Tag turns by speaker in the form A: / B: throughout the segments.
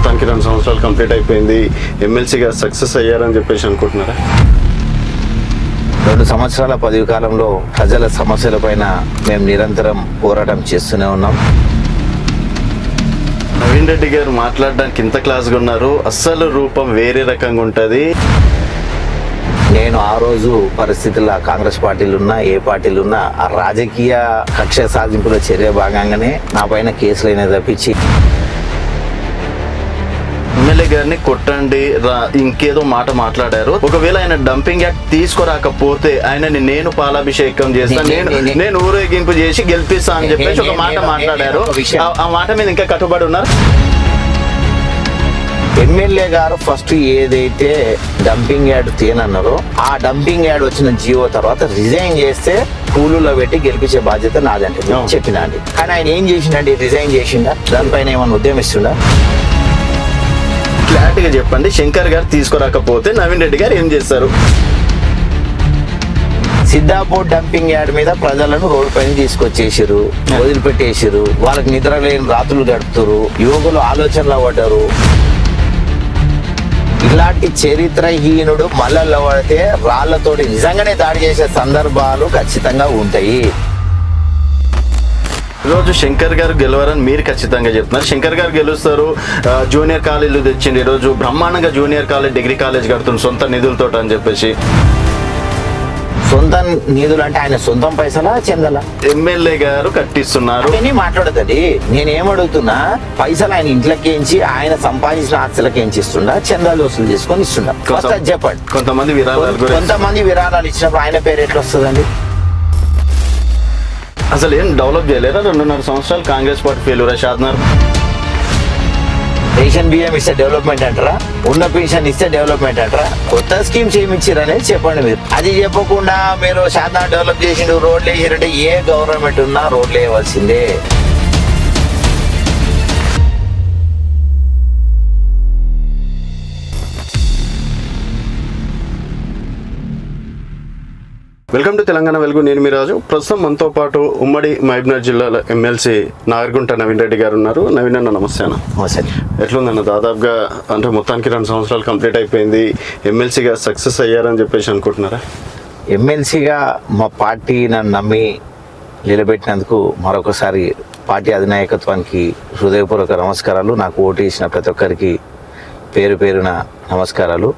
A: మొత్తానికి 2 సంవత్సరాలు కంప్లీట్ అయిపోయింది. ఎమ్మెల్సీగా సక్సెస్ అయ్యారని చెప్పేసి అనుకుంటున్నారా?
B: 2 సంవత్సరాల పదవి కాలంలో ప్రజల సమస్యలపైన మేము నిరంతరం పోరాటం చేస్తూనే ఉన్నాం.
A: నవీన్ రెడ్డి గారు మాట్లాడడానికి ఇంత క్లాస్గా ఉన్నారు, అస్సలు రూపం వేరే రకంగా ఉంటుంది.
B: నేను ఆ రోజు పరిస్థితుల్లో కాంగ్రెస్ పార్టీలు ఉన్నా, ఏ పార్టీలు ఉన్నా, ఆ రాజకీయ కక్ష సాధింపుల చర్య భాగంగానే నా పైన కేసులు అయినా తప్పించి
A: ఎమ్మెల్యే గారిని కొట్టండి ఇంకేదో మాట మాట్లాడారు. ఒకవేళ ఆయన డంపింగ్ యాక్ట్ తీసుకురాకపోతే ఆయనని నేను పాలాభిషేకం చేస్తాను, నేను ఊరేగింపు చేసి గెలిపిస్తా అని చెప్పేసి ఒక మాట మాట్లాడారు. ఆ మాట మీద ఇంకా కట్టుబడి ఉన్నారు.
B: ఎమ్మెల్యే గారు ఫస్ట్ ఏదైతే డంపింగ్ యార్డ్ తేనన్నారో ఆ డంపింగ్ యార్డ్ వచ్చిన జీవో తర్వాత రిజైన్ చేస్తే కూలీలో పెట్టి గెలిపించే బాధ్యత నాదంటే చెప్పినా అండి. కానీ ఆయన ఏం చేసిండండి? రిజైన్ చేసిండా? దానిపైన ఏమన్నా ఉద్యమిస్తుండా?
A: క్లారిటీగా చెప్పండి. శంకర్ గారు తీసుకురాకపోతే నవీన్ రెడ్డి గారు ఏం చేస్తారు?
B: సిద్ధాపూర్ డంపింగ్ యార్డ్ మీద ప్రజలను రోడ్డు పైన తీసుకొచ్చేసారు, వదిలిపెట్టేసారు. వాళ్ళకి నిద్ర లేని రాత్రులు గడుపుతారు, యువకులు ఆలోచనలో పడ్డారు. ఇలాంటి చరిత్రహీనుడు మల్లల్లో పడితే రాళ్లతోటి నిజంగానే దాడి చేసే సందర్భాలు ఖచ్చితంగా ఉంటాయి.
A: ఈరోజు శంకర్ గారు గెలవారని మీరు ఖచ్చితంగా చెప్తున్నారు. శంకర్ గారు గెలుస్తారు. జూనియర్ కాలేజీలు తెచ్చింది, ఈరోజు బ్రహ్మాండంగా జూనియర్ కాలేజ్, డిగ్రీ కాలేజ్ కడుతుంది సొంత నిధులతో అని చెప్పేసి.
B: సొంత నిధులు అంటే ఆయన సొంతం పైసలా చెందలా?
A: ఎమ్మెల్యే గారు కట్టిస్తున్నారు.
B: మాట్లాడదండి. నేనేమడుగుతున్నా, పైసలు ఆయన ఇంట్లోకేంచి ఆయన సంపాదించిన ఆస్తులకేంచి ఇస్తుండా, చందాలు వసూలు చేసుకొని ఇస్తుండా? చెప్పండి.
A: కొంతమంది
B: విరాళాలు ఇచ్చినప్పుడు ఆయన పేరు ఎట్లా వస్తుందండి?
A: అసలు ఏం డెవలప్ చేయలేరా? 2.5 సంవత్సరాలు కాంగ్రెస్ పార్టీ ఫెయిల్యూరా? షాద్నగర్
B: రేషన్ బియ్యం ఇస్తే డెవలప్మెంట్ అంటారా? ఉన్న పెన్షన్ ఇస్తే డెవలప్మెంట్ అంటారా? కొత్త స్కీమ్స్ ఏమి ఇచ్చారనేది చెప్పండి మీరు. అది చెప్పకుండా మీరు షాద్నగర్ డెవలప్ చేసిండు, రోడ్లు వేసారంటే ఏ గవర్నమెంట్ ఉన్నా రోడ్లు వేయవలసిందే.
A: వెల్కమ్ టు తెలంగాణ వెలుగు. నేను మీ రాజు. ప్రస్తుతం మనతో పాటు ఉమ్మడి మహబూబ్నగర్ జిల్లాలో ఎమ్మెల్సీ నాగర్గుంట నవీన్ రెడ్డి గారు ఉన్నారు. నవీన్ అన్న నమస్తే అన్న. ఎట్లుందన్న? దాదాపుగా అంటే మొత్తానికి 2 సంవత్సరాలు కంప్లీట్ అయిపోయింది. ఎమ్మెల్సీగా సక్సెస్ అయ్యారని చెప్పేసి అనుకుంటున్నారా?
B: ఎమ్మెల్సీగా మా పార్టీ నన్ను నమ్మి నిలబెట్టినందుకు మరొకసారి పార్టీ అధినాయకత్వానికి హృదయపూర్వక నమస్కారాలు. నాకు ఓటు ఇచ్చిన ప్రతి ఒక్కరికి పేరు పేరున నమస్కారాలు.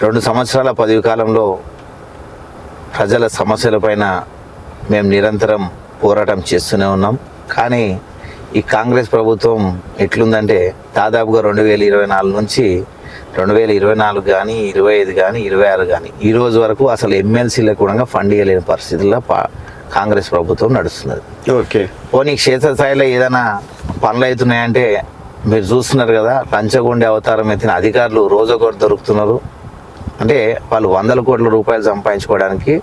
B: 2 సంవత్సరాల పదవి కాలంలో ప్రజల సమస్యలపైన మేము నిరంతరం పోరాటం చేస్తూనే ఉన్నాం. కానీ ఈ కాంగ్రెస్ ప్రభుత్వం ఎట్లుందంటే దాదాపుగా 2024 నుంచి 2024 కానీ 25 కానీ 26 కానీ ఈ రోజు వరకు అసలు ఎమ్మెల్సీలకు కూడా ఫండ్ ఇవ్వలేని పరిస్థితుల్లో కాంగ్రెస్ ప్రభుత్వం నడుస్తున్నది.
A: ఓకే,
B: పోనీ క్షేత్రస్థాయిలో ఏదైనా పనులు అవుతున్నాయంటే మీరు చూస్తున్నారు కదా, లంచగొండే అవతారం ఎత్తిన అధికారులు రోజొకటి దొరుకుతున్నారు. అంటే వాళ్ళు 100 కోట్ల రూపాయలు సంపాదించుకోవడానికి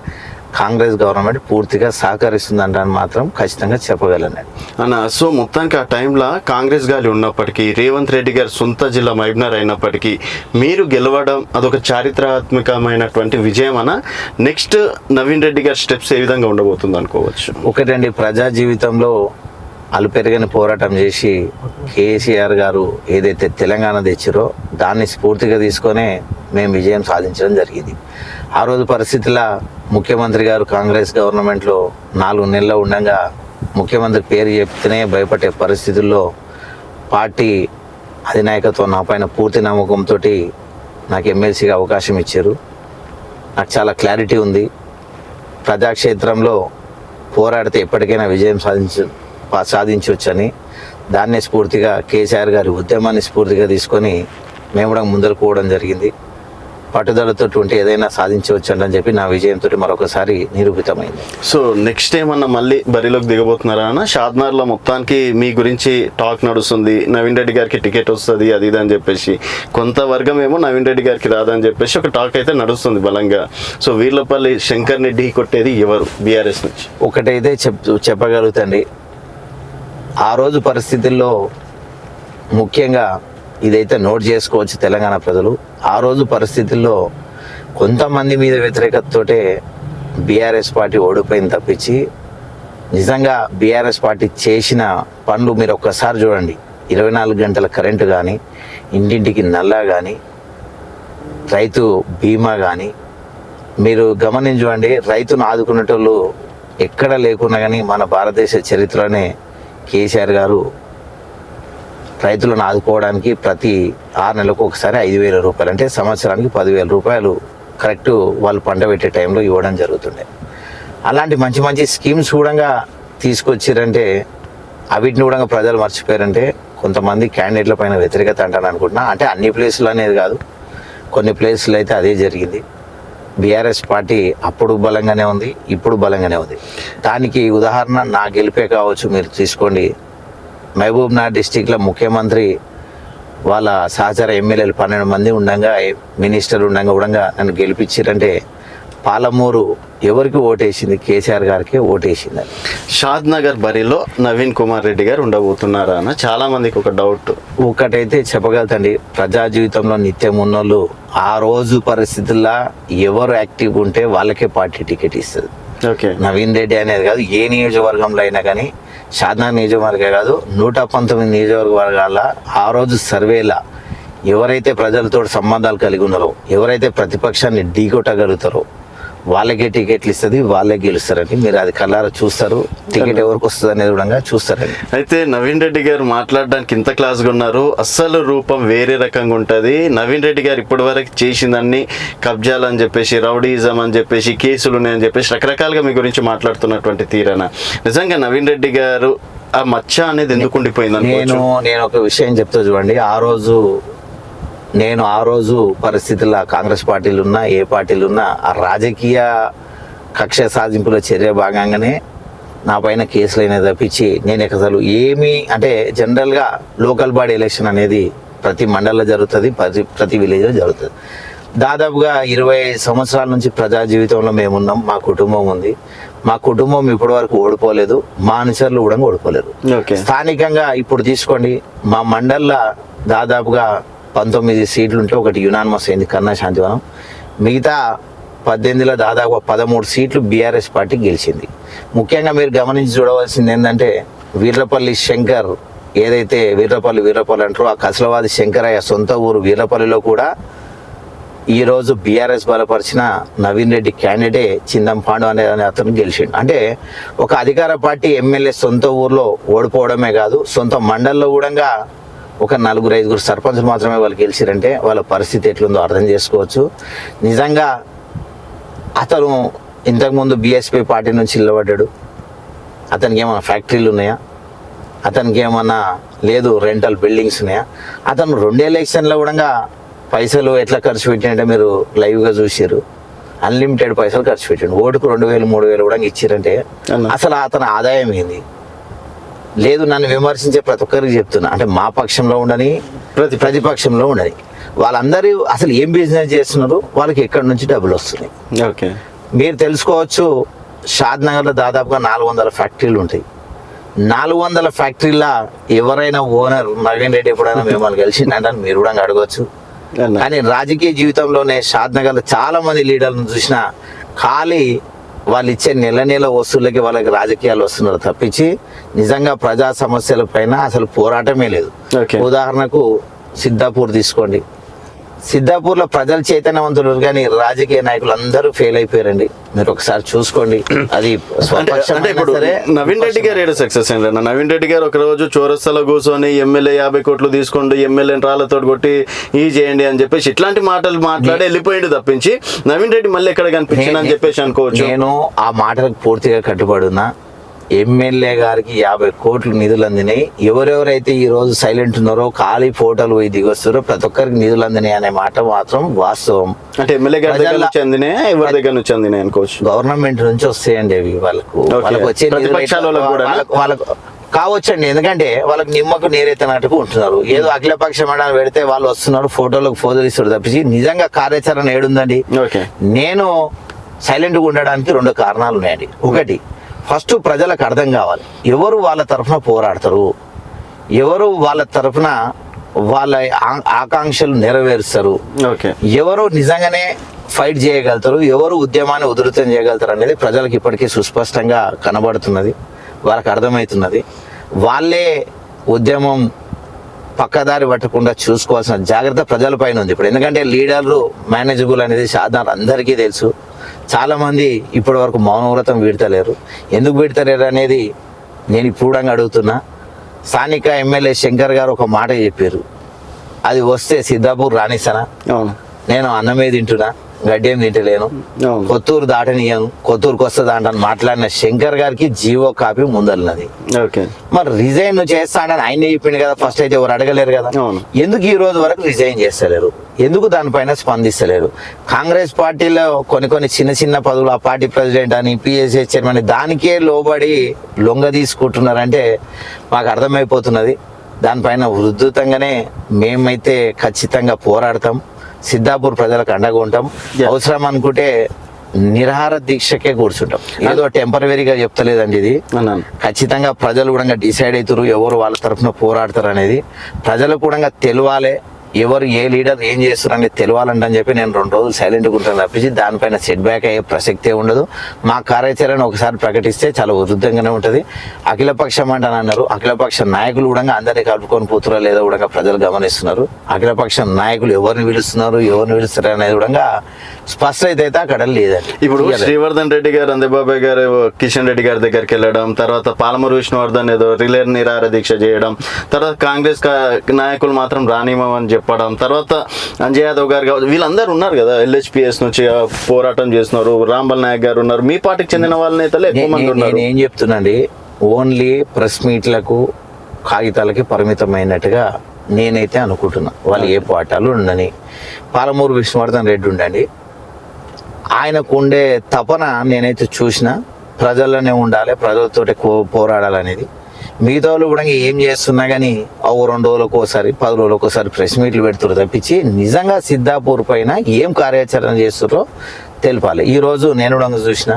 B: కాంగ్రెస్ గవర్నమెంట్ పూర్తిగా సహకరిస్తుందంటే మాత్రం ఖచ్చితంగా చెప్పగలను
A: అన్న. సో మొత్తానికి ఆ టైంలో కాంగ్రెస్ గాలి ఉన్నప్పటికీ, రేవంత్ రెడ్డి గారు సొంత జిల్లా మహబూబ్నగర్ అయినప్పటికీ మీరు గెలవడం అదొక చారిత్రాత్మకమైనటువంటి విజయం అన్న. నెక్స్ట్ నవీన్ రెడ్డి గారి స్టెప్స్ ఏ విధంగా ఉండబోతుంది అనుకోవచ్చు?
B: ఒకటండి, ప్రజా జీవితంలో అలుపెరగని పోరాటం చేసి కేసీఆర్ గారు ఏదైతే తెలంగాణ తెచ్చారో దాన్ని స్ఫూర్తిగా తీసుకొనే మేము విజయం సాధించడం జరిగింది. ఆ రోజు పరిస్థితుల్లో ముఖ్యమంత్రి గారు కాంగ్రెస్ గవర్నమెంట్లో 4 నెలలు ఉండగా ముఖ్యమంత్రి పేరు చెప్తేనే భయపడే పరిస్థితుల్లో పార్టీ అధినాయకత్వం నా పైన పూర్తి నమ్మకంతో నాకు ఎమ్మెల్సీగా అవకాశం ఇచ్చారు. నాకు చాలా క్లారిటీ ఉంది. ప్రజాక్షేత్రంలో పోరాడితే ఎప్పటికైనా విజయం సాధించవచ్చని దాన్నే స్ఫూర్తిగా కేసీఆర్ గారి ఉద్యమాన్ని స్ఫూర్తిగా తీసుకొని మేము కూడా ముందరకు పోవడం జరిగింది. పట్టుదలతో ఏదైనా సాధించవచ్చు అని చెప్పి నా విజయంతో మరొకసారి నిరూపితమైంది.
A: సో నెక్స్ట్ ఏమన్నా మళ్ళీ బరిలోకి దిగబోతున్నారా అన్న? షాద్నగర్లో మొత్తానికి మీ గురించి టాక్ నడుస్తుంది, నవీన్ రెడ్డి గారికి టికెట్ వస్తుంది అది ఇది అని చెప్పేసి. కొంత వర్గం ఏమో నవీన్ రెడ్డి గారికి రాదని చెప్పేసి ఒక టాక్ అయితే నడుస్తుంది బలంగా. సో వీర్లపల్లి శంకర్ని ఢీ కొట్టేది ఎవరు బీఆర్ఎస్ నుంచి?
B: ఒకటైతే చెప్పగలుగుతండి, ఆ రోజు పరిస్థితుల్లో ముఖ్యంగా ఇదైతే నోట్ చేసుకోవచ్చు తెలంగాణ ప్రజలు. ఆ రోజు పరిస్థితుల్లో కొంతమంది మీద వ్యతిరేకతతోటే బీఆర్ఎస్ పార్టీ ఓడిపోయింది తప్పించి నిజంగా బీఆర్ఎస్ పార్టీ చేసిన పనులు మీరు ఒక్కసారి చూడండి. 24 గంటల కరెంటు కానీ, ఇంటింటికి నల్లా కానీ, రైతు బీమా కానీ, మీరు గమనించండి, రైతును ఆదుకునేటోళ్ళు ఎక్కడ లేకున్నా కానీ మన భారతదేశ చరిత్రలోనే కేసీఆర్ గారు రైతులను ఆదుకోవడానికి ప్రతి 6 నెలలకు ఒకసారి 5,000 రూపాయలు, అంటే సంవత్సరానికి 10,000 రూపాయలు కరెక్ట్ వాళ్ళు పంట పెట్టే టైంలో ఇవ్వడం జరుగుతుండే. అలాంటి మంచి మంచి స్కీమ్స్ కూడా తీసుకొచ్చారంటే అవిటిని కూడా ప్రజలు మర్చిపోయారంటే కొంతమంది క్యాండిడేట్ల పైన వ్యతిరేకత అంటాను అనుకుంటున్నా. అంటే అన్ని ప్లేసులు అనేది కాదు, కొన్ని ప్లేసులు అయితే అదే జరిగింది. బీఆర్ఎస్ పార్టీ అప్పుడు బలంగానే ఉంది, ఇప్పుడు బలంగానే ఉంది. దానికి ఉదాహరణ నా గెలిపే కావచ్చు. మీరు తీసుకోండి, మహబూబ్నగర్ డిస్టిక్లో ముఖ్యమంత్రి వాళ్ళ సహచర ఎమ్మెల్యేలు 12 మంది ఉండగా, మినిస్టర్ ఉండగా కూడా నన్ను గెలిపించారంటే పాలమూరు ఎవరికి ఓటేసింది? కేసీఆర్ గారికి ఓటేసింది.
A: షాద్ నగర్ బరిలో నవీన్ కుమార్ రెడ్డి గారు ఉండబోతున్నారా అన్న చాలా మందికి ఒక డౌట్.
B: ఒకటైతే చెప్పగలుగుతండి, ప్రజా జీవితంలో నిత్యం ఉన్నోళ్ళు ఆ రోజు పరిస్థితుల్లో ఎవరు యాక్టివ్ ఉంటే వాళ్ళకే పార్టీ టికెట్ ఇస్తుంది.
A: ఓకే,
B: నవీన్ రెడ్డి అనేది కాదు, ఏ నియోజకవర్గంలో అయినా కానీ, షాద్నగర్ నియోజకవర్గం కాదు 119 నియోజకవర్గాల ఆ రోజు సర్వేలా ఎవరైతే ప్రజలతో సంబంధాలు కలిగి ఉన్నారో, ఎవరైతే ప్రతిపక్షాన్ని ఢీకొట్టగలుగుతారో వాళ్ళకే టికెట్లు ఇస్తుంది, వాళ్ళే గెలుస్తారని మీరు అది కళ్ళారా చూస్తారు. టికెట్ ఎవరికి వస్తుంది అనేది కూడా చూస్తారండి.
A: అయితే నవీన్ రెడ్డి గారు మాట్లాడడానికి ఇంత క్లాస్గా ఉన్నారు, అస్సలు రూపం వేరే రకంగా ఉంటుంది. నవీన్ రెడ్డి గారు ఇప్పటి వరకు చేసిందన్ని కబ్జాలు అని చెప్పేసి, రౌడీజం అని చెప్పేసి, కేసులు ఉన్నాయని చెప్పేసి రకరకాలుగా మీ గురించి మాట్లాడుతున్నటువంటి తీరన నిజంగా నవీన్ రెడ్డి గారు ఆ మచ్చ అనేది ఎందుకు ఉండిపోయింది?
B: నేను ఒక విషయం చెప్తా చూడండి. ఆ రోజు పరిస్థితుల్లో కాంగ్రెస్ పార్టీలు ఉన్నా, ఏ పార్టీలు ఉన్నా, ఆ రాజకీయ కక్ష సాధింపుల చర్య భాగంగానే నా పైన కేసులు అయినా తప్పించి నేను అసలు ఏమీ, అంటే జనరల్గా లోకల్ బాడీ ఎలక్షన్ అనేది ప్రతి మండలంలో జరుగుతుంది, ప్రతి విలేజ్లో జరుగుతుంది. దాదాపుగా 20 సంవత్సరాల నుంచి ప్రజా జీవితంలో మేమున్నాం, మా కుటుంబం ఉంది. మా కుటుంబం ఇప్పటి వరకు ఓడిపోలేదు, మా అనుచరులు కూడా ఓడిపోలేదు. స్థానికంగా ఇప్పుడు తీసుకోండి, మా మండల్లో దాదాపుగా 19 సీట్లు ఉంటే ఒకటి యునానిమస్ అయింది, కన్నా శాంతివనం. మిగతా 18లో దాదాపు 13 సీట్లు బీఆర్ఎస్ పార్టీ గెలిచింది. ముఖ్యంగా మీరు గమనించి చూడవలసింది ఏంటంటే, వీర్లపల్లి శంకర్ ఏదైతే వీర్లపల్లి అంటారో, ఆ కసలవాది శంకరయ్య సొంత ఊరు వీర్లపల్లిలో కూడా ఈరోజు బీఆర్ఎస్ బలపరిచిన నవీన్ రెడ్డి క్యాండిడేట్ చిందం పాండు అనే అతను గెలిచిండు. అంటే ఒక అధికార పార్టీ ఎమ్మెల్యే సొంత ఊర్లో ఓడిపోవడమే కాదు, సొంత మండల్లో కూడా ఒక 4-5 సర్పంచులు మాత్రమే వాళ్ళు గెలిచిరంటే వాళ్ళ పరిస్థితి ఎట్లుందో అర్థం చేసుకోవచ్చు. నిజంగా అతను ఇంతకుముందు బీఎస్పీ పార్టీ నుంచి నిలబడ్డాడు. అతనికి ఏమైనా ఫ్యాక్టరీలు ఉన్నాయా? అతనికి ఏమన్నా లేదు రెంటల్ బిల్డింగ్స్ ఉన్నాయా? అతను 2 ఎలక్షన్లో కూడా పైసలు ఎట్లా ఖర్చు పెట్టినంటే మీరు లైవ్గా చూసారు. అన్లిమిటెడ్ పైసలు ఖర్చు పెట్టాడు. ఓటుకు 2,000-3,000 కూడా ఇచ్చిరంటే అసలు అతని ఆదాయం ఏంది? లేదు, నన్ను విమర్శించే ప్రతి ఒక్కరికి చెప్తున్నా, అంటే మా పక్షంలో ఉండని, ప్రతిపక్షంలో ఉండని, వాళ్ళందరూ అసలు ఏం బిజినెస్ చేస్తున్నారు, వాళ్ళకి ఎక్కడి నుంచి డబ్బులు వస్తున్నాయి.
A: ఓకే,
B: మీరు తెలుసుకోవచ్చు, షాద్ నగర్లో దాదాపుగా 400 ఫ్యాక్టరీలు ఉంటాయి. 400 ఫ్యాక్టరీల ఎవరైనా ఓనర్ నవీన్ రెడ్డి ఎప్పుడైనా మిమ్మల్ని కలిసిందంటే మీరు కూడా అడగవచ్చు. కానీ రాజకీయ జీవితంలోనే షాద్ నగర్లో చాలా మంది లీడర్లను చూసినా ఖాళీ వాళ్ళు ఇచ్చే నెల వస్తువులకి వాళ్ళకి రాజకీయాలు వస్తున్నారు తప్పించి నిజంగా ప్రజా సమస్యల పైన అసలు పోరాటమే లేదు. ఉదాహరణకు సిద్ధాపూర్ తీసుకోండి, సిద్ధాపూర్లో ప్రజలు చైతన్యవంతులు కానీ రాజకీయ నాయకులు అందరూ ఫెయిల్ అయిపోయారండి. మీరు ఒకసారి చూసుకోండి. అది
A: అంటే ఇప్పుడు నవీన్ రెడ్డి గారు ఏడు సక్సెస్ అయ్యారు. నవీన్ రెడ్డి గారు ఒక రోజు చౌరస్తాలో కూర్చొని ఎమ్మెల్యే 50 కోట్లు తీసుకోండి, ఎమ్మెల్యేని రాళ్లతో కొట్టి ఈ చేయండి అని చెప్పేసి ఇట్లాంటి మాటలు మాట్లాడి వెళ్ళిపోయింది తప్పించి నవీన్ రెడ్డి మళ్ళీ ఎక్కడ కనిపించింది అని చెప్పేసి అనుకోవచ్చు.
B: నేను ఆ మాటలకు పూర్తిగా కట్టుబడి ఉన్నా. ఎమ్మెల్యే గారికి 50 కోట్లు నిధులు అందినాయి. ఎవరెవరైతే ఈ రోజు సైలెంట్ ఉన్నారో, ఖాళీ ఫోటోలు పోయి దిగొస్తారో ప్రతి ఒక్కరికి నిధులు అందినాయి అనే మాట మాత్రం వాస్తవం.
A: అంటే ఎమ్మెల్యే గారి దగ్గర నుంచి అందినాయి, ఎవరి దగ్గర నుంచి అందినాయి అనుకోవచ్చు.
B: గవర్నమెంట్ నుంచి వస్తాయండి అవి. వాళ్ళకు వచ్చే వాళ్ళకు కావచ్చండి, ఎందుకంటే వాళ్ళకి నిమ్మకు నీరెత్తనట్టుకు ఉంటున్నారు. ఏదో అఖిలపక్షం అని పెడితే వాళ్ళు వస్తున్నారు, ఫోటోలకు ఫోటోలు ఇస్తారు తప్పించి నిజంగా కార్యాచరణ ఏడుందండి. నేను సైలెంట్గా ఉండడానికి 2 కారణాలు ఉన్నాయండి. ఒకటి, ఫస్ట్ ప్రజలకు అర్థం కావాలి ఎవరు వాళ్ళ తరఫున పోరాడతారు, ఎవరు వాళ్ళ తరఫున వాళ్ళ ఆకాంక్షలు నెరవేరుస్తారు, ఎవరు నిజంగానే ఫైట్ చేయగలుగుతారు, ఎవరు ఉద్యమాన్ని ఉధృతం చేయగలుగుతారు అనేది ప్రజలకు ఇప్పటికీ సుస్పష్టంగా కనబడుతున్నది, వాళ్ళకి అర్థమవుతున్నది. వాళ్ళే ఉద్యమం పక్కదారి పట్టకుండా చూసుకోవాల్సిన జాగ్రత్త ప్రజలపైన ఉంది ఇప్పుడు. ఎందుకంటే లీడర్లు మేనేజబుల్ అనేది సాధారణ అందరికీ తెలుసు. చాలామంది ఇప్పటి వరకు మౌనవ్రతం వీడతలేరు. ఎందుకు వీడతలేరు అనేది నేను ఇప్పుడు అడుగుతున్నా. స్థానిక ఎమ్మెల్యే శంకర్ గారు ఒక మాట చెప్పారు, అది వస్తే సిద్ధాపూర్ రానిస్తానా,
A: అవును
B: నేను అన్నమే తింటున్నా, గడ్డేం తింటలేను,
A: అవును
B: కొత్తూరు దాటనియను, కొత్తూరుకు వస్తుంది అంటాను మాట్లాడిన శంకర్ గారికి జీవో కాపీ ముందన్నది.
A: ఓకే
B: మరి రిజైన్ చేస్తానని ఆయన చెప్పిండు కదా, ఫస్ట్ అయితే ఎవరు అడగలేరు కదా.
A: అవును.
B: ఎందుకు ఈ రోజు వరకు రిజైన్ చేస్తలేరు, ఎందుకు దానిపైన స్పందిస్తలేరు? కాంగ్రెస్ పార్టీలో కొన్ని చిన్న చిన్న పదవులు, ఆ పార్టీ ప్రెసిడెంట్ అని, పిఎస్ఏ చైర్మన్ అని దానికే లోబడి లొంగ తీసుకుంటున్నారంటే మాకు అర్థమైపోతున్నది. దానిపైన ఉధృతంగానే మేమైతే ఖచ్చితంగా పోరాడతాం. సిద్ధాపూర్ ప్రజలకు అండగా ఉంటాం. అవసరం అనుకుంటే నిరాహార దీక్షకే కూర్చుంటాం. ఏదో టెంపరవరీగా చెప్తలేదండి ఇది.
A: అన్నాను
B: ఖచ్చితంగా ప్రజలు కూడా డిసైడ్ అవుతారు ఎవరు వాళ్ళ తరఫున పోరాడతారు అనేది. ప్రజలు కూడా తెలియాలి ఎవరు ఏ లీడర్ ఏం చేస్తారు అనేది తెలియాలంటని చెప్పి నేను 2 రోజులు సైలెంట్గా ఉంటాను తప్పించి దానిపైన సెట్ బ్యాక్ అయ్యే ప్రసక్తే ఉండదు. మా కార్యాచరణ ఒకసారి ప్రకటిస్తే చాలా ఉధృతంగానే ఉంటుంది. అఖిలపక్షం అంటాను అన్నారు. అఖిలపక్ష నాయకులు కూడా అందరినీ కలుపుకొని పోతురా లేదా కూడా ప్రజలు గమనిస్తున్నారు. అఖిలపక్ష నాయకులు ఎవరిని పిలుస్తున్నారు, ఎవరిని పిలుస్తారు అనేది కూడా స్పష్టత అయితే అక్కడ లేదండి.
A: ఇప్పుడు శ్రీవర్ధన్ రెడ్డి గారు, అందేబాబాయ్ గారు కిషన్ రెడ్డి గారి దగ్గరికి వెళ్ళడం, తర్వాత పాలమూరు విష్ణువర్ధన్ ఏదో రిలే నిరాహార దీక్ష చేయడం, తర్వాత కాంగ్రెస్ నాయకులు మాత్రం రానివ్వమని చెప్పడం, తర్వాత అంజయ్ యాదవ్ గారు కావచ్చు, వీళ్ళందరూ ఉన్నారు కదా LHPS నుంచి పోరాటం చేస్తున్నారు. రాంబల్ నాయక్ గారు ఉన్నారు. మీ పార్టీకి చెందిన వాళ్ళ నేతలు ఎక్కువ మంది ఉన్నారు.
B: నేను ఏం చెప్తున్నాండి, ఓన్లీ ప్రెస్ మీట్లకు కాగితాలకి పరిమితమైనట్టుగా నేనైతే అనుకుంటున్నా. వాళ్ళు ఏ పార్టీలు ఉండని. పాలమూరు విష్ణువర్ధన్ రెడ్డి ఉండండి, ఆయనకు ఉండే తపన నేనైతే చూసిన ప్రజల్లోనే ఉండాలి, ప్రజలతోటి పోరాడాలనేది. మిగతా వాళ్ళు కూడా ఏం చేస్తున్నా కానీ 2 రోజులకు ఒకసారి 10 రోజులకు ఒకసారి ప్రెస్ మీట్లు పెడుతున్నారు తప్పించి నిజంగా సిద్ధాపూర్ పైన ఏం కార్యాచరణ చేస్తున్నారో తెలిపాలి. ఈరోజు నేను కూడా చూసిన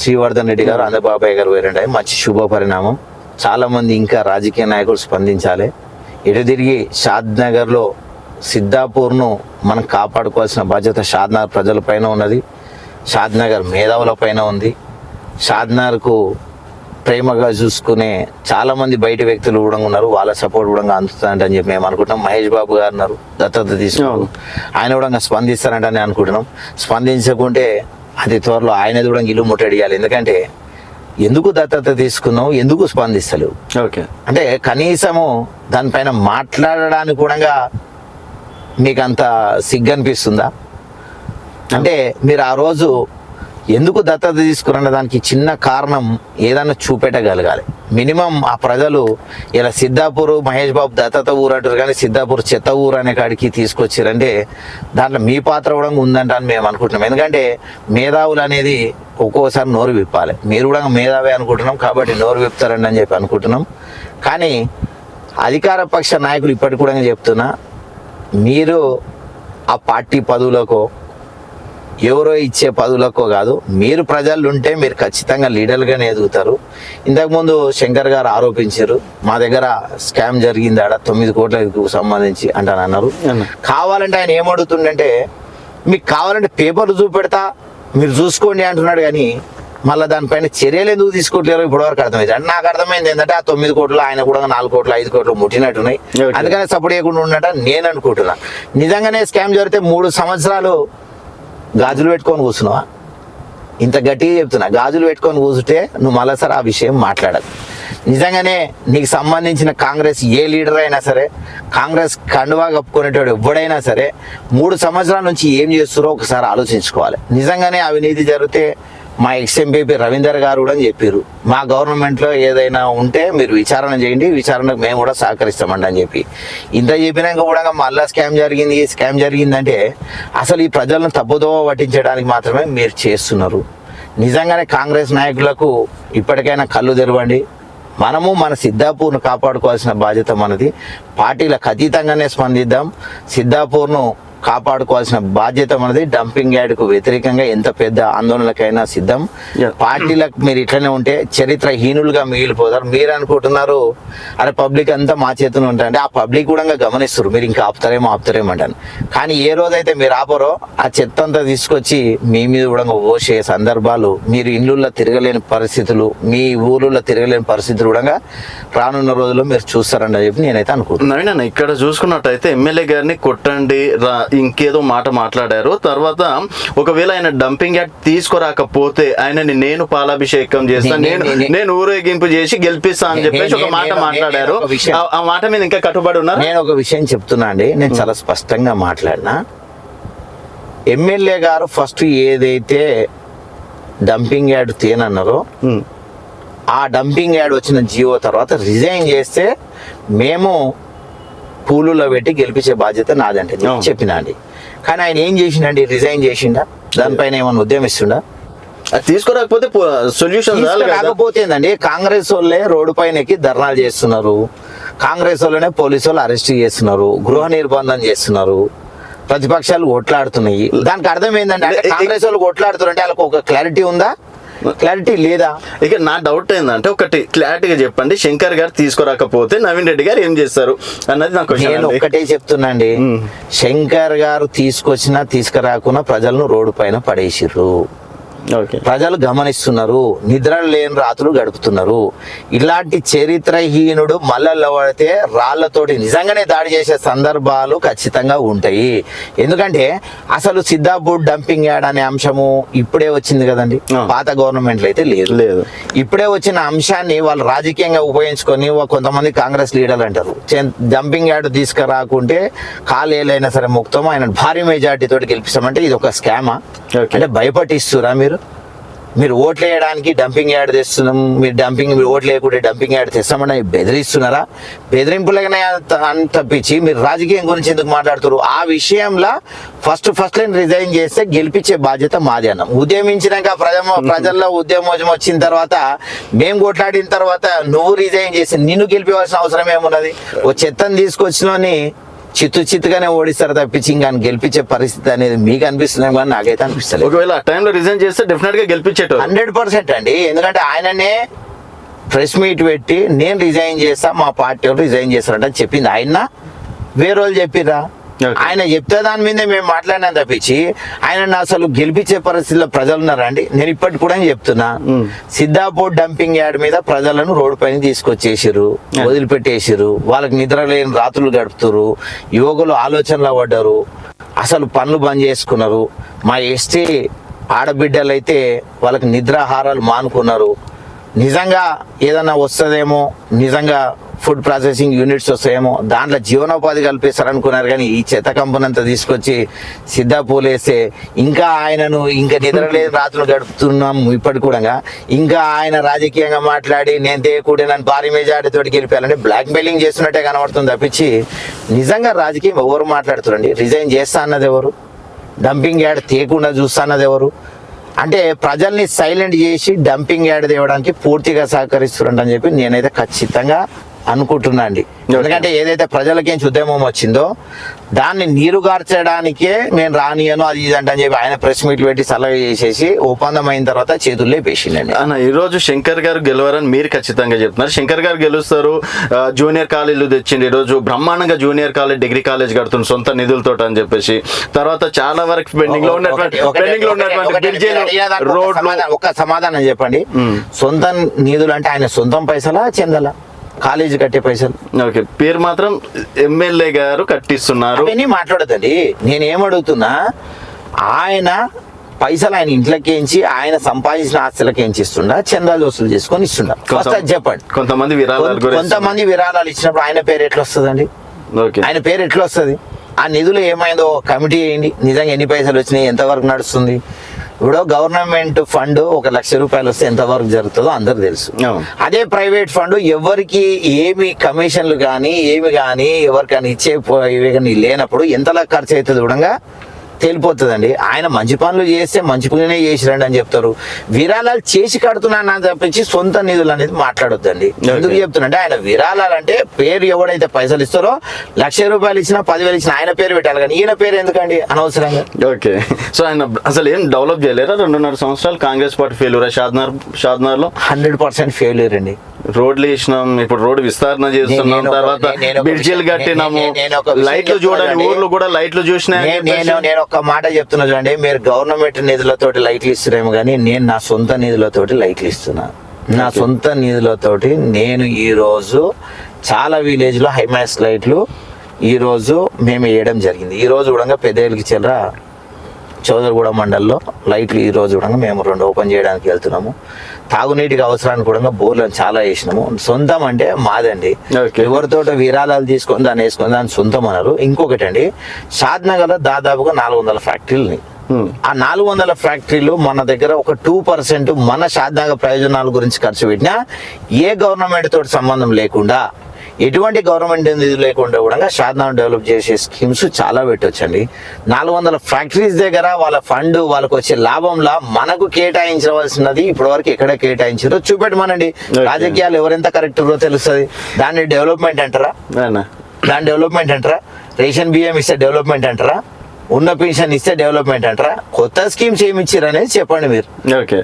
B: శ్రీవర్ధన్ రెడ్డి గారు, అందేబాబాయ్ గారు వేరండి, మంచి శుభ పరిణామం. చాలామంది ఇంకా రాజకీయ నాయకులు స్పందించాలి. ఎటు తిరిగి షాద్నగర్లో సిద్ధాపూర్ను మనం కాపాడుకోవాల్సిన బాధ్యత షాద్నగర్ ప్రజలపైన ఉన్నది, షాద్నగర్ మేధావుల పైన ఉంది. షాద్నగర్కు ప్రేమగా చూసుకునే చాలామంది బయట వ్యక్తులు కూడా ఉన్నారు. వాళ్ళ సపోర్ట్ కూడా అందుతుందంటని చెప్పి మేము అనుకుంటున్నాం. మహేష్ బాబు గారు ఉన్నారు, దత్తత తీసుకున్నారు, ఆయన కూడా స్పందిస్తారంటని అనుకుంటున్నాం. స్పందించకుంటే అతి త్వరలో ఆయనది కూడా ఇల్లు ముట్టడియాలి. ఎందుకంటే ఎందుకు దత్తత తీసుకున్నావు, ఎందుకు స్పందిస్తలేవు?
A: ఓకే,
B: అంటే కనీసము దానిపైన మాట్లాడడానికి కూడా మీకు అంత సిగ్గు అనిపిస్తుందా? అంటే మీరు ఆ రోజు ఎందుకు దత్తత తీసుకున్న దానికి చిన్న కారణం ఏదన్నా చూపెట్టగలగాలి. మినిమం ఆ ప్రజలు ఇలా సిద్ధాపూర్ మహేష్ బాబు దత్తత ఊరు అంటారు కానీ సిద్ధాపూర్ చెత్త ఊరు అనే కాడికి తీసుకొచ్చారంటే దాంట్లో మీ పాత్ర కూడా ఉందంట అని మేము అనుకుంటున్నాం. ఎందుకంటే మేధావులు అనేది ఒక్కోసారి నోరు విప్పాలి. మీరు కూడా మేధావే అనుకుంటున్నాం కాబట్టి నోరు విప్పుతారండి అని చెప్పి అనుకుంటున్నాం. కానీ అధికార పక్ష నాయకులు ఇప్పటికి కూడా చెప్తున్నా, మీరు ఆ పార్టీ పదవులకో ఎవరో ఇచ్చే పదవులకో కాదు, మీరు ప్రజలు ఉంటే మీరు ఖచ్చితంగా లీడర్గానే ఎదుగుతారు. ఇంతకుముందు శంకర్ గారు ఆరోపించారు మా దగ్గర స్కామ్ జరిగింది ఆడ 9 కోట్లకు సంబంధించి అంటానన్నారు. కావాలంటే ఆయన ఏమడుగుతుండంటే మీకు కావాలంటే పేపర్లు చూపెడతా మీరు చూసుకోండి అంటున్నాడు. కానీ మళ్ళీ దానిపైన చర్యలు ఎందుకు తీసుకోవట్లేరు ఇప్పటివరకు అర్థమైంది. అంటే నాకు అర్థమైంది ఏంటంటే ఆ 9 కోట్లు ఆయన కూడా 4 కోట్లు 5 కోట్లు ముట్టినట్టున్నాయి. అందుకనే సపోర్ట్ చేయకుండా ఉన్నట్ట నేను అనుకుంటున్నా. నిజంగానే స్కామ్ జరిగితే 3 సంవత్సరాలు గాజులు పెట్టుకొని కూర్చున్నావా? ఇంత గట్టిగా చెప్తున్నా, గాజులు పెట్టుకొని కూర్చుంటే నువ్వు మళ్ళీసారి ఆ విషయం మాట్లాడదు. నిజంగానే నీకు సంబంధించిన కాంగ్రెస్ ఏ లీడర్ అయినా సరే, కాంగ్రెస్ కండువా కప్పుకునేటోడు ఎవడైనా సరే 3 సంవత్సరాల నుంచి ఏం చేస్తారో ఒకసారి ఆలోచించుకోవాలి. నిజంగానే అవినీతి జరిగితే మా ఎక్స్ఎంపీ రవీందర్ గారు కూడా చెప్పారు, మా గవర్నమెంట్లో ఏదైనా ఉంటే మీరు విచారణ చేయండి, విచారణకు మేము కూడా సహకరిస్తామండి అని చెప్పి. ఇంత చెప్పినాక కూడా మళ్ళీ స్కామ్ జరిగిందంటే అసలు ఈ ప్రజలను తప్పుదోవ పట్టించడానికి మాత్రమే మీరు చేస్తున్నారు. నిజంగానే కాంగ్రెస్ నాయకులకు ఇప్పటికైనా కళ్ళు తెరవండి. మనము మన సిద్ధాపూర్ను కాపాడుకోవాల్సిన బాధ్యత మనది. పార్టీలకు అతీతంగానే స్పందిద్దాం. సిద్ధాపూర్ను కాపాడుకోవాల్సిన బాధ్యత మనది. డంపింగ్ యార్డ్ కు వ్యతిరేకంగా ఎంత పెద్ద ఆందోళనకైనా సిద్ధం.
A: Yeah.
B: పార్టీలకు మీరు ఇట్లనే ఉంటే చరిత్రహీనులుగా మిగిలిపోతారు. మీరు అనుకుంటున్నారు అరే పబ్లిక్ అంతా మా చేతిలో ఉంటారంటే ఆ పబ్లిక్ కూడా గమనిస్తారు మీరు ఇంకా ఆపుతారేమో అంటాను. కానీ ఏ రోజైతే మీరు ఆపరో ఆ చెత్త అంతా తీసుకొచ్చి మీ మీద కూడా పోసే సందర్భాలు, మీరు ఇళ్ళల్లో తిరగలేని పరిస్థితులు, మీ ఊర్లలో తిరగలేని పరిస్థితులు కూడా రానున్న రోజుల్లో మీరు చూస్తారని చెప్పి నేనైతే అనుకుంటున్నాను.
A: నవీన్ అన్న, ఇక్కడ చూసుకున్నట్టయితే ఎమ్మెల్యే గారిని కొట్టండి ఇంకేదో మాట మాట్లాడారు. తర్వాత ఒకవేళ ఆయన డంపింగ్ యాక్ట్ తీసుకురాకపోతే ఆయనని నేను పాలాభిషేకం చేస్తాను, నేను ఊరేగింపు చేసి గెలిపిస్తా అని చెప్పేసి ఒక మాట మాట్లాడారు. ఆ మాట మీద ఇంకా కట్టుబడి ఉన్నారు.
B: నేను ఒక విషయం చెప్తున్నా అండి, నేను చాలా స్పష్టంగా మాట్లాడినా. ఎమ్మెల్యే గారు ఫస్ట్ ఏదైతే డంపింగ్ యార్డ్ తేనన్నారో ఆ డంపింగ్ యార్డ్ వచ్చిన జీవో తర్వాత రిజైన్ చేస్తే మేము పూలులో పెట్టి గెలిపించే బాధ్యత నాదంటే చెప్పినా అండి. కానీ ఆయన ఏం చేసిండండి? రిజైన్ చేసిండా? దానిపైన ఏమైనా ఉద్యమిస్తుండా?
A: తీసుకురాకపోతే సొల్యూషన్
B: రాకపోతే ఏందండి, కాంగ్రెస్ వాళ్ళే రోడ్డు పైన ఎక్కి ధర్నాలు చేస్తున్నారు, కాంగ్రెస్ వాళ్ళనే పోలీసు వాళ్ళు అరెస్ట్ చేస్తున్నారు, గృహ నిర్బంధం చేస్తున్నారు, ప్రతిపక్షాలు కొట్లాడుతున్నాయి. దానికి అర్థం ఏంటంటే అంటే కాంగ్రెస్ వాళ్ళు కొట్లాడుతున్నారంటే వాళ్ళకి ఒక క్లారిటీ ఉందా? క్లారిటీ లేదా?
A: ఇక నా డౌట్ ఏంటంటే ఒకటి క్లారిటీగా చెప్పండి, శంకర్ గారు తీసుకురాకపోతే నవీన్ రెడ్డి గారు ఏం చేస్తారు అన్నది నాకు.
B: నేను ఒక్కటే చెప్తున్నా అండి, శంకర్ గారు తీసుకొచ్చినా తీసుకురాకున్నా ప్రజలను రోడ్డు పైన పడేసిర్రు. ప్రజలు గమనిస్తున్నారు, నిద్ర లేని రాత్రులు గడుపుతున్నారు. ఇలాంటి చరిత్రహీనుడు మల్లల్లో పడితే రాళ్లతోటి నిజంగానే దాడి చేసే సందర్భాలు ఖచ్చితంగా ఉంటాయి. ఎందుకంటే అసలు సిద్ధాపూర్ డంపింగ్ యార్డ్ అనే అంశము ఇప్పుడే వచ్చింది కదండి, పాత గవర్నమెంట్లో అయితే లేదు. ఇప్పుడే వచ్చిన అంశాన్ని వాళ్ళు రాజకీయంగా ఉపయోగించుకొని కొంతమంది కాంగ్రెస్ లీడర్లు అంటారు డంపింగ్ యార్డ్ తీసుకురాకుంటే కాలేలైనా సరే ముక్తం ఆయన భారీ మెజార్టీ తోటి గెలిపిస్తామంటే ఇది ఒక స్కామా? అంటే భయపట్టిస్తురా మీరు ఓట్లు వేయడానికి డంపింగ్ యార్డ్ తెస్తున్నాం, మీరు ఓట్లు వేయకుంటే డంపింగ్ యార్డ్ తెస్తామని బెదిరిస్తున్నారా? బెదిరింపులనే తప్పించి మీరు రాజకీయం గురించి ఎందుకు మాట్లాడుతారు? ఆ విషయంలో ఫస్ట్ లైన్ రిజైన్ చేస్తే గెలిపించే బాధ్యత మాది అన్నాం. ఉద్యమించినాక ప్రజల్లో ఉద్యమం వచ్చిన తర్వాత మేము కొట్లాడిన తర్వాత నువ్వు రిజైన్ చేసి నిన్ను గెలిపించాల్సిన అవసరం ఏమున్నది? ఓ చెత్తను తీసుకొచ్చినోని చిత్తుగానే ఓడిస్తారు తప్పించి ఇంకా గెలిపించే పరిస్థితి అనేది మీకు అనిపిస్తుంది కానీ నాకైతే అనిపిస్తుంది.
A: ఒకవేళ ఆ టైంలో రిజైన్ చేస్తే డెఫినెట్ గా గెలిపించేట
B: 100% అండి. ఎందుకంటే ఆయననే ప్రెస్ మీట్ పెట్టి నేను రిజైన్ చేస్తా, మా పార్టీ వాళ్ళు రిజైన్ చేస్తారంట చెప్పింది ఆయన. వేరే వాళ్ళు చెప్పిరా? ఆయన చెప్తే దాని మీదే మేము మాట్లాడినా తప్పించి ఆయన అసలు గెలిపించే పరిస్థితిలో ప్రజలు ఉన్నారండి. నేను ఇప్పటికి కూడా చెప్తున్నా, సిద్ధాపూర్ డంపింగ్ యార్డ్ మీద ప్రజలను రోడ్డు పైన తీసుకొచ్చేసారు, వదిలిపెట్టేసారు. వాళ్ళకి నిద్ర లేని రాత్రులు గడుపుతారు, యువకులు ఆలోచనలో పడ్డారు, అసలు పనులు బంద్ చేసుకున్నారు. మా ఎస్టీ ఆడబిడ్డలు అయితే వాళ్ళకి నిద్రాహారాలు మానుకున్నారు. నిజంగా ఏదన్నా వస్తుందేమో, నిజంగా ఫుడ్ ప్రాసెసింగ్ యూనిట్స్ వస్తాయేమో, దాంట్లో జీవనోపాధి కల్పిస్తారనుకున్నారు. కానీ ఈ చెత్త కంపెనంతా తీసుకొచ్చి సిద్ధాపూర్ వేస్తే ఇంకా ఆయనను ఇంకా నిద్రలేని రాత్రులు గడుపుతున్నాం ఇప్పటికి కూడా. ఇంకా ఆయన రాజకీయంగా మాట్లాడి నేను తేయకూడదు నన్ను భారీ మెజార్టీతో గెలిపాలంటే బ్లాక్ మెయిలింగ్ చేస్తున్నట్టే కనబడుతుంది తప్పించి నిజంగా రాజకీయం ఎవరు మాట్లాడుతున్నారండి? రిజైన్ చేస్తా అన్నది ఎవరు? డంపింగ్ యార్డ్ తీయకుండా చూస్తా అన్నది ఎవరు? అంటే ప్రజల్ని సైలెంట్ చేసి డంపింగ్ యార్డ్ తేవడానికి పూర్తిగా సహకరిస్తున్నారని చెప్పి నేనైతే ఖచ్చితంగా అనుకుంటున్నా అండి. ఎందుకంటే ఏదైతే ప్రజలకేం ఉద్యమం వచ్చిందో దాన్ని నీరుగార్చడానికే నేను రానియను అది ఇదంటే అని చెప్పి ఆయన ప్రెస్ మీట్ పెట్టి సలహా చేసేసి ఒప్పందం అయిన తర్వాత చేతుల్లో వేసిండండి.
A: అన్న ఈ రోజు శంకర్ గారు గెలవరని మీరు ఖచ్చితంగా చెప్తున్నారు. శంకర్ గారు గెలుస్తారు. జూనియర్ కాలేజీలు తెచ్చింది, ఈ రోజు బ్రహ్మాండంగా జూనియర్ కాలేజ్ డిగ్రీ కాలేజ్ కడుతుంది సొంత నిధులతో అని చెప్పేసి. తర్వాత చాలా వరకు పెండింగ్ లో ఉన్నటువంటి
B: ఒక సమాధానం చెప్పండి. సొంత నిధులు అంటే ఆయన సొంతం పైసలా చెందలా? కాలేజీ కట్టే పైసలు
A: ఓకే, పేరు మాత్రం ఎమ్మెల్యే గారు కట్టిస్తున్నారు.
B: మాట్లాడదండి. నేనేమడుగుతున్నా, ఆయన పైసలు ఆయన ఇంట్లోకేంచి ఆయన సంపాదించిన ఆస్తులకేంచి ఇస్తుండా, చందాలు వసూలు చేసుకొని ఇస్తుండా? ఫస్ట్ అది చెప్పండి. కొంతమంది విరాళాలు ఇచ్చినప్పుడు ఆయన పేరు ఎట్లా వస్తుందండి? ఆయన పేరు ఎట్లా వస్తుంది? ఆ నిధులు ఏమైందో కమిటీ వేయండి. నిజంగా ఎన్ని పైసలు వచ్చినాయి, ఎంతవరకు నడుస్తుంది? ఇప్పుడు గవర్నమెంట్ ఫండ్ 1,00,000 రూపాయలు వస్తే ఎంతవరకు జరుగుతుందో అందరికి తెలుసు. అదే ప్రైవేట్ ఫండ్ ఎవరికి ఏమి కమిషన్లు కానీ ఏమి కానీ ఎవరికైనా ఇచ్చే ఇవి కానీ లేనప్పుడు ఎంతలా ఖర్చు అవుతుంది కూడా తేలిపోతుందండి. ఆయన మంచి పనులు చేస్తే మంచి పనులనే చేసిరండి అని చెప్తారు. విరాళాలు చేసి కడుతున్నాను అని తప్పించి సొంత నిధులు అనేది మాట్లాడొద్దండి. ఎందుకు చెప్తున్నా అంటే, ఆయన విరాళాలు అంటే పేరు ఎవడైతే పైసలు ఇస్తారో, 1,00,000 రూపాయలు ఇచ్చినా 10,000 ఇచ్చినా ఆయన పేరు పెట్టాలి, కానీ ఈయన పేరు ఎందుకండి అనవసరంగా.
A: ఓకే, సో ఆయన అసలు ఏం డెవలప్ చేయలేరా? 2.5 సంవత్సరాలు కాంగ్రెస్ పార్టీ ఫెయిల్యూరా షాద్నగర్ లో?
B: 100% ఫెయిల్యూర్ అండి.
A: రోడ్లు వేసినాం, ఇప్పుడు రోడ్డు విస్తరణ చేస్తున్నాం, తర్వాత బ్రిడ్జిలు కట్టినాము, లైట్లు చూడండి, ఊర్లు కూడా లైట్లు చూసినా.
B: నేను ఒక మాట చెప్తున్నా చూడండి, మీరు గవర్నమెంట్ నిధులతోటి లైట్లు ఇస్తున్నారేమో కానీ నేను నా సొంత నిధులతోటి లైట్లు ఇస్తున్నా. నా సొంత నిధులతోటి నేను ఈ రోజు చాలా విలేజ్ లో హైమాక్స్ లైట్లు ఈ రోజు మేము వేయడం జరిగింది. ఈ రోజు కూడా పెద్దేళ్ళకి చిల్లర చౌదరిగూడ మండల్లో లైట్లు ఈ రోజు కూడా మేము 2 ఓపెన్ చేయడానికి వెళ్తున్నాము. తాగునీటికి అవసరానికి కూడా బోర్లను చాలా వేసినాము. సొంతం అంటే మాదండి, ఎవరితో విరాళాలు తీసుకొని దాన్ని వేసుకొని దాన్ని సొంతం అన్నారు. ఇంకొకటి అండి, షాద్నగర్ లో దాదాపుగా 400 ఫ్యాక్టరీలు. ఆ 400 ఫ్యాక్టరీలు మన దగ్గర ఒక 2% మన షాద్నగర్ ప్రయోజనాల గురించి ఖర్చు పెట్టినా ఏ గవర్నమెంట్ తోటి సంబంధం లేకుండా, ఎటువంటి గవర్నమెంట్ నిధులు లేకుండా కూడా షాద్నగర్ డెవలప్ చేసే స్కీమ్స్ చాలా పెట్టొచ్చండి. 400 ఫ్యాక్టరీస్ దగ్గర వాళ్ళ ఫండ్ వాళ్ళకి వచ్చే లాభంలా మనకు కేటాయించవలసినది ఇప్పటి వరకు ఎక్కడ కేటాయించారో చూపెట్టమనండి. రాజకీయాలు ఎవరెంత కరెక్ట్ తెలుస్తుంది. దాన్ని డెవలప్మెంట్ అంటారా? దాని డెవలప్మెంట్ అంటారా? రేషన్ బియ్యం ఇస్తే డెవలప్మెంట్ అంటారా? ఉన్న పెన్షన్ ఇస్తే డెవలప్మెంట్ అంటారా? కొత్త స్కీమ్స్ ఏమి ఇచ్చారు అనేది చెప్పండి మీరు.
A: ఓకే,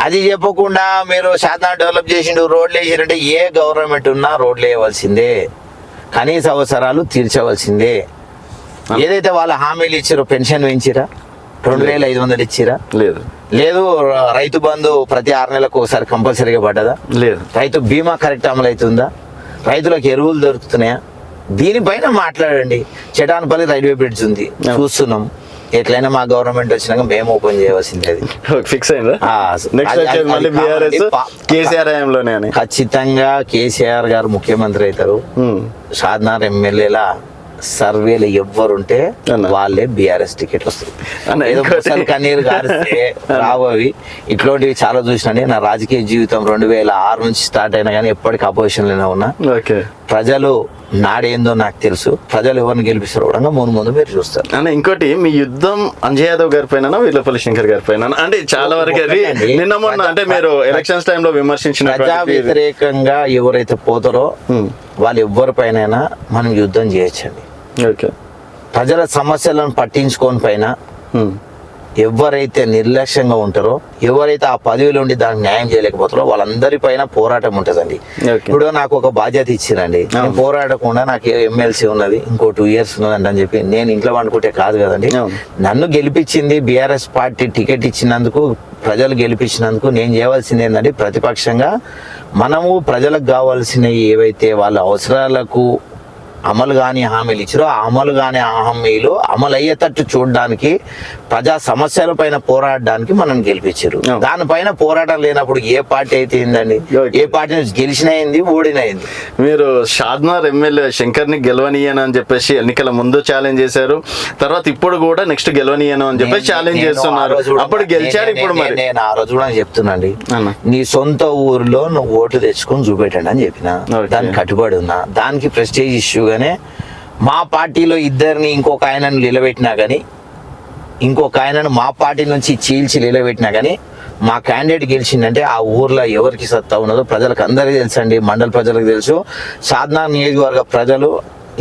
A: అది
B: చెప్పకుండా మీరు షాద్నగర్ డెవలప్ చేసిండు, రోడ్లు వేసారంటే ఏ గవర్నమెంట్ ఉన్నా రోడ్లు వేయవలసిందే, కనీస అవసరాలు తీర్చవలసిందే. ఏదైతే వాళ్ళ హామీలు ఇచ్చారో, పెన్షన్ పెంచిరా, 2,500 ఇచ్చిరా? లేదు. రైతు బంధు ప్రతి 6 నెలలకు ఒకసారి కంపల్సరీగా పడ్డదా? లేదు. రైతు బీమా కరెక్ట్ అమలు అవుతుందా? రైతులకు ఎరువులు దొరుకుతున్నాయా? దీనిపైన మాట్లాడండి. చెటాన్పల్లి రైల్వే బ్రిడ్జ్ ఉంది, చూస్తున్నాం. ఎట్లయినా మా గవర్నమెంట్ వచ్చినాక మేము ఓపెన్ చేయవలసింది.
A: ఫిక్స్ అయిందా?
B: ఖచ్చితంగా కేసీఆర్ గారు ముఖ్యమంత్రి అవుతారు. షాద్నగర్ ఎమ్మెల్యేల సర్వేలు ఎవ్వరుంటే వాళ్ళే బీఆర్ఎస్ టికెట్ వస్తుంది. ఏదో ముసలి కన్నీరు గారిస్తే రావవి. ఇట్లాంటివి చాలా చూసినండి. నా రాజకీయ జీవితం 2006 నుంచి స్టార్ట్ అయినా కానీ ఎప్పటికీ అపోజిషన్ లోనే ఉన్నా. ప్రజలు నాడేందో నాకు తెలుసు. ప్రజలు ఎవరిని గెలిపిస్తారో కూడా ముందు మీరు చూస్తారు.
A: అన్న, ఇంకోటి, మీ యుద్ధం అంజయ్ యాదవ్ గారి పైన, వీళ్ళపల్లి శంకర్ గారి పైన అంటే చాలా వరకు నిన్న మొన్న అంటే మీరు ఎలక్షన్స్ టైంలో విమర్శించిన
B: ప్రజా వ్యతిరేకంగా ఎవరైతే పోతారో వాళ్ళు ఎవరిపైనైనా మనం యుద్ధం చేయొచ్చండి. ప్రజల సమస్యలను పట్టించుకోని పైన ఎవరైతే నిర్లక్ష్యంగా ఉంటారో, ఎవరైతే ఆ పదవిలో ఉండి దానికి న్యాయం చేయలేకపోతారో వాళ్ళందరిపైన పోరాటం ఉంటుందండి. ఇప్పుడు నాకు ఒక బాధ్యత ఇచ్చిరండి, నేను పోరాడకుండా నాకు ఎమ్మెల్సీ ఉన్నది, ఇంకో 2 years ఉన్నదండి అని చెప్పి నేను ఇంట్లో అనుకుంటే కాదు కదండి. నన్ను గెలిపించింది బీఆర్ఎస్ పార్టీ, టికెట్ ఇచ్చినందుకు, ప్రజలు గెలిపించినందుకు నేను చేయవలసింది ఏంటంటే, ప్రతిపక్షంగా మనము ప్రజలకు కావాల్సిన ఏవైతే వాళ్ళ అవసరాలకు అమలు కాని హామీలు ఇచ్చారో ఆ అమలు కాని హామీలు అమలు అయ్యేటట్టు చూడడానికి, ప్రజా సమస్యల పైన పోరాడడానికి మనం గెలిపించారు. దానిపైన పోరాటం లేనప్పుడు ఏ పార్టీ అయితే ఏందండి, ఏ పార్టీ గెలిచినయింది, ఓడినయింది.
A: మీరు షాద్నగర్ ఎమ్మెల్యే శంకర్ ని గెలవనీయను అని చెప్పేసి ఎన్నికల ముందు ఛాలెంజ్ చేశారు, తర్వాత ఇప్పుడు కూడా నెక్స్ట్ గెలవనీయను అని చెప్పేసి ఛాలెంజ్ చేస్తున్నారు. అప్పుడు గెలిచారు, ఇప్పుడు మరి.
B: నేను ఆ రోజు కూడా చెప్తున్నాండి, నీ సొంత ఊర్లో నువ్వు ఓట్లు తెచ్చుకొని చూపెట్టండి అని చెప్పిన, దానికి కట్టుబడి ఉన్నా. దానికి ప్రెస్టేజ్ ఇష్యూ గానే మా పార్టీలో ఇద్దరిని ఇంకొక ఆయనను నిలబెట్టినా కానీ, ఇంకొక ఆయనను మా పార్టీ నుంచి చీల్చి నిలబెట్టినా కానీ మా క్యాండిడేట్ గెలిచిందంటే ఆ ఊర్లో ఎవరికి సత్తా ఉన్నదో ప్రజలకు అందరికీ తెలుసండి. మండల ప్రజలకు తెలుసు. షాద్నగర్ నియోజకవర్గ ప్రజలు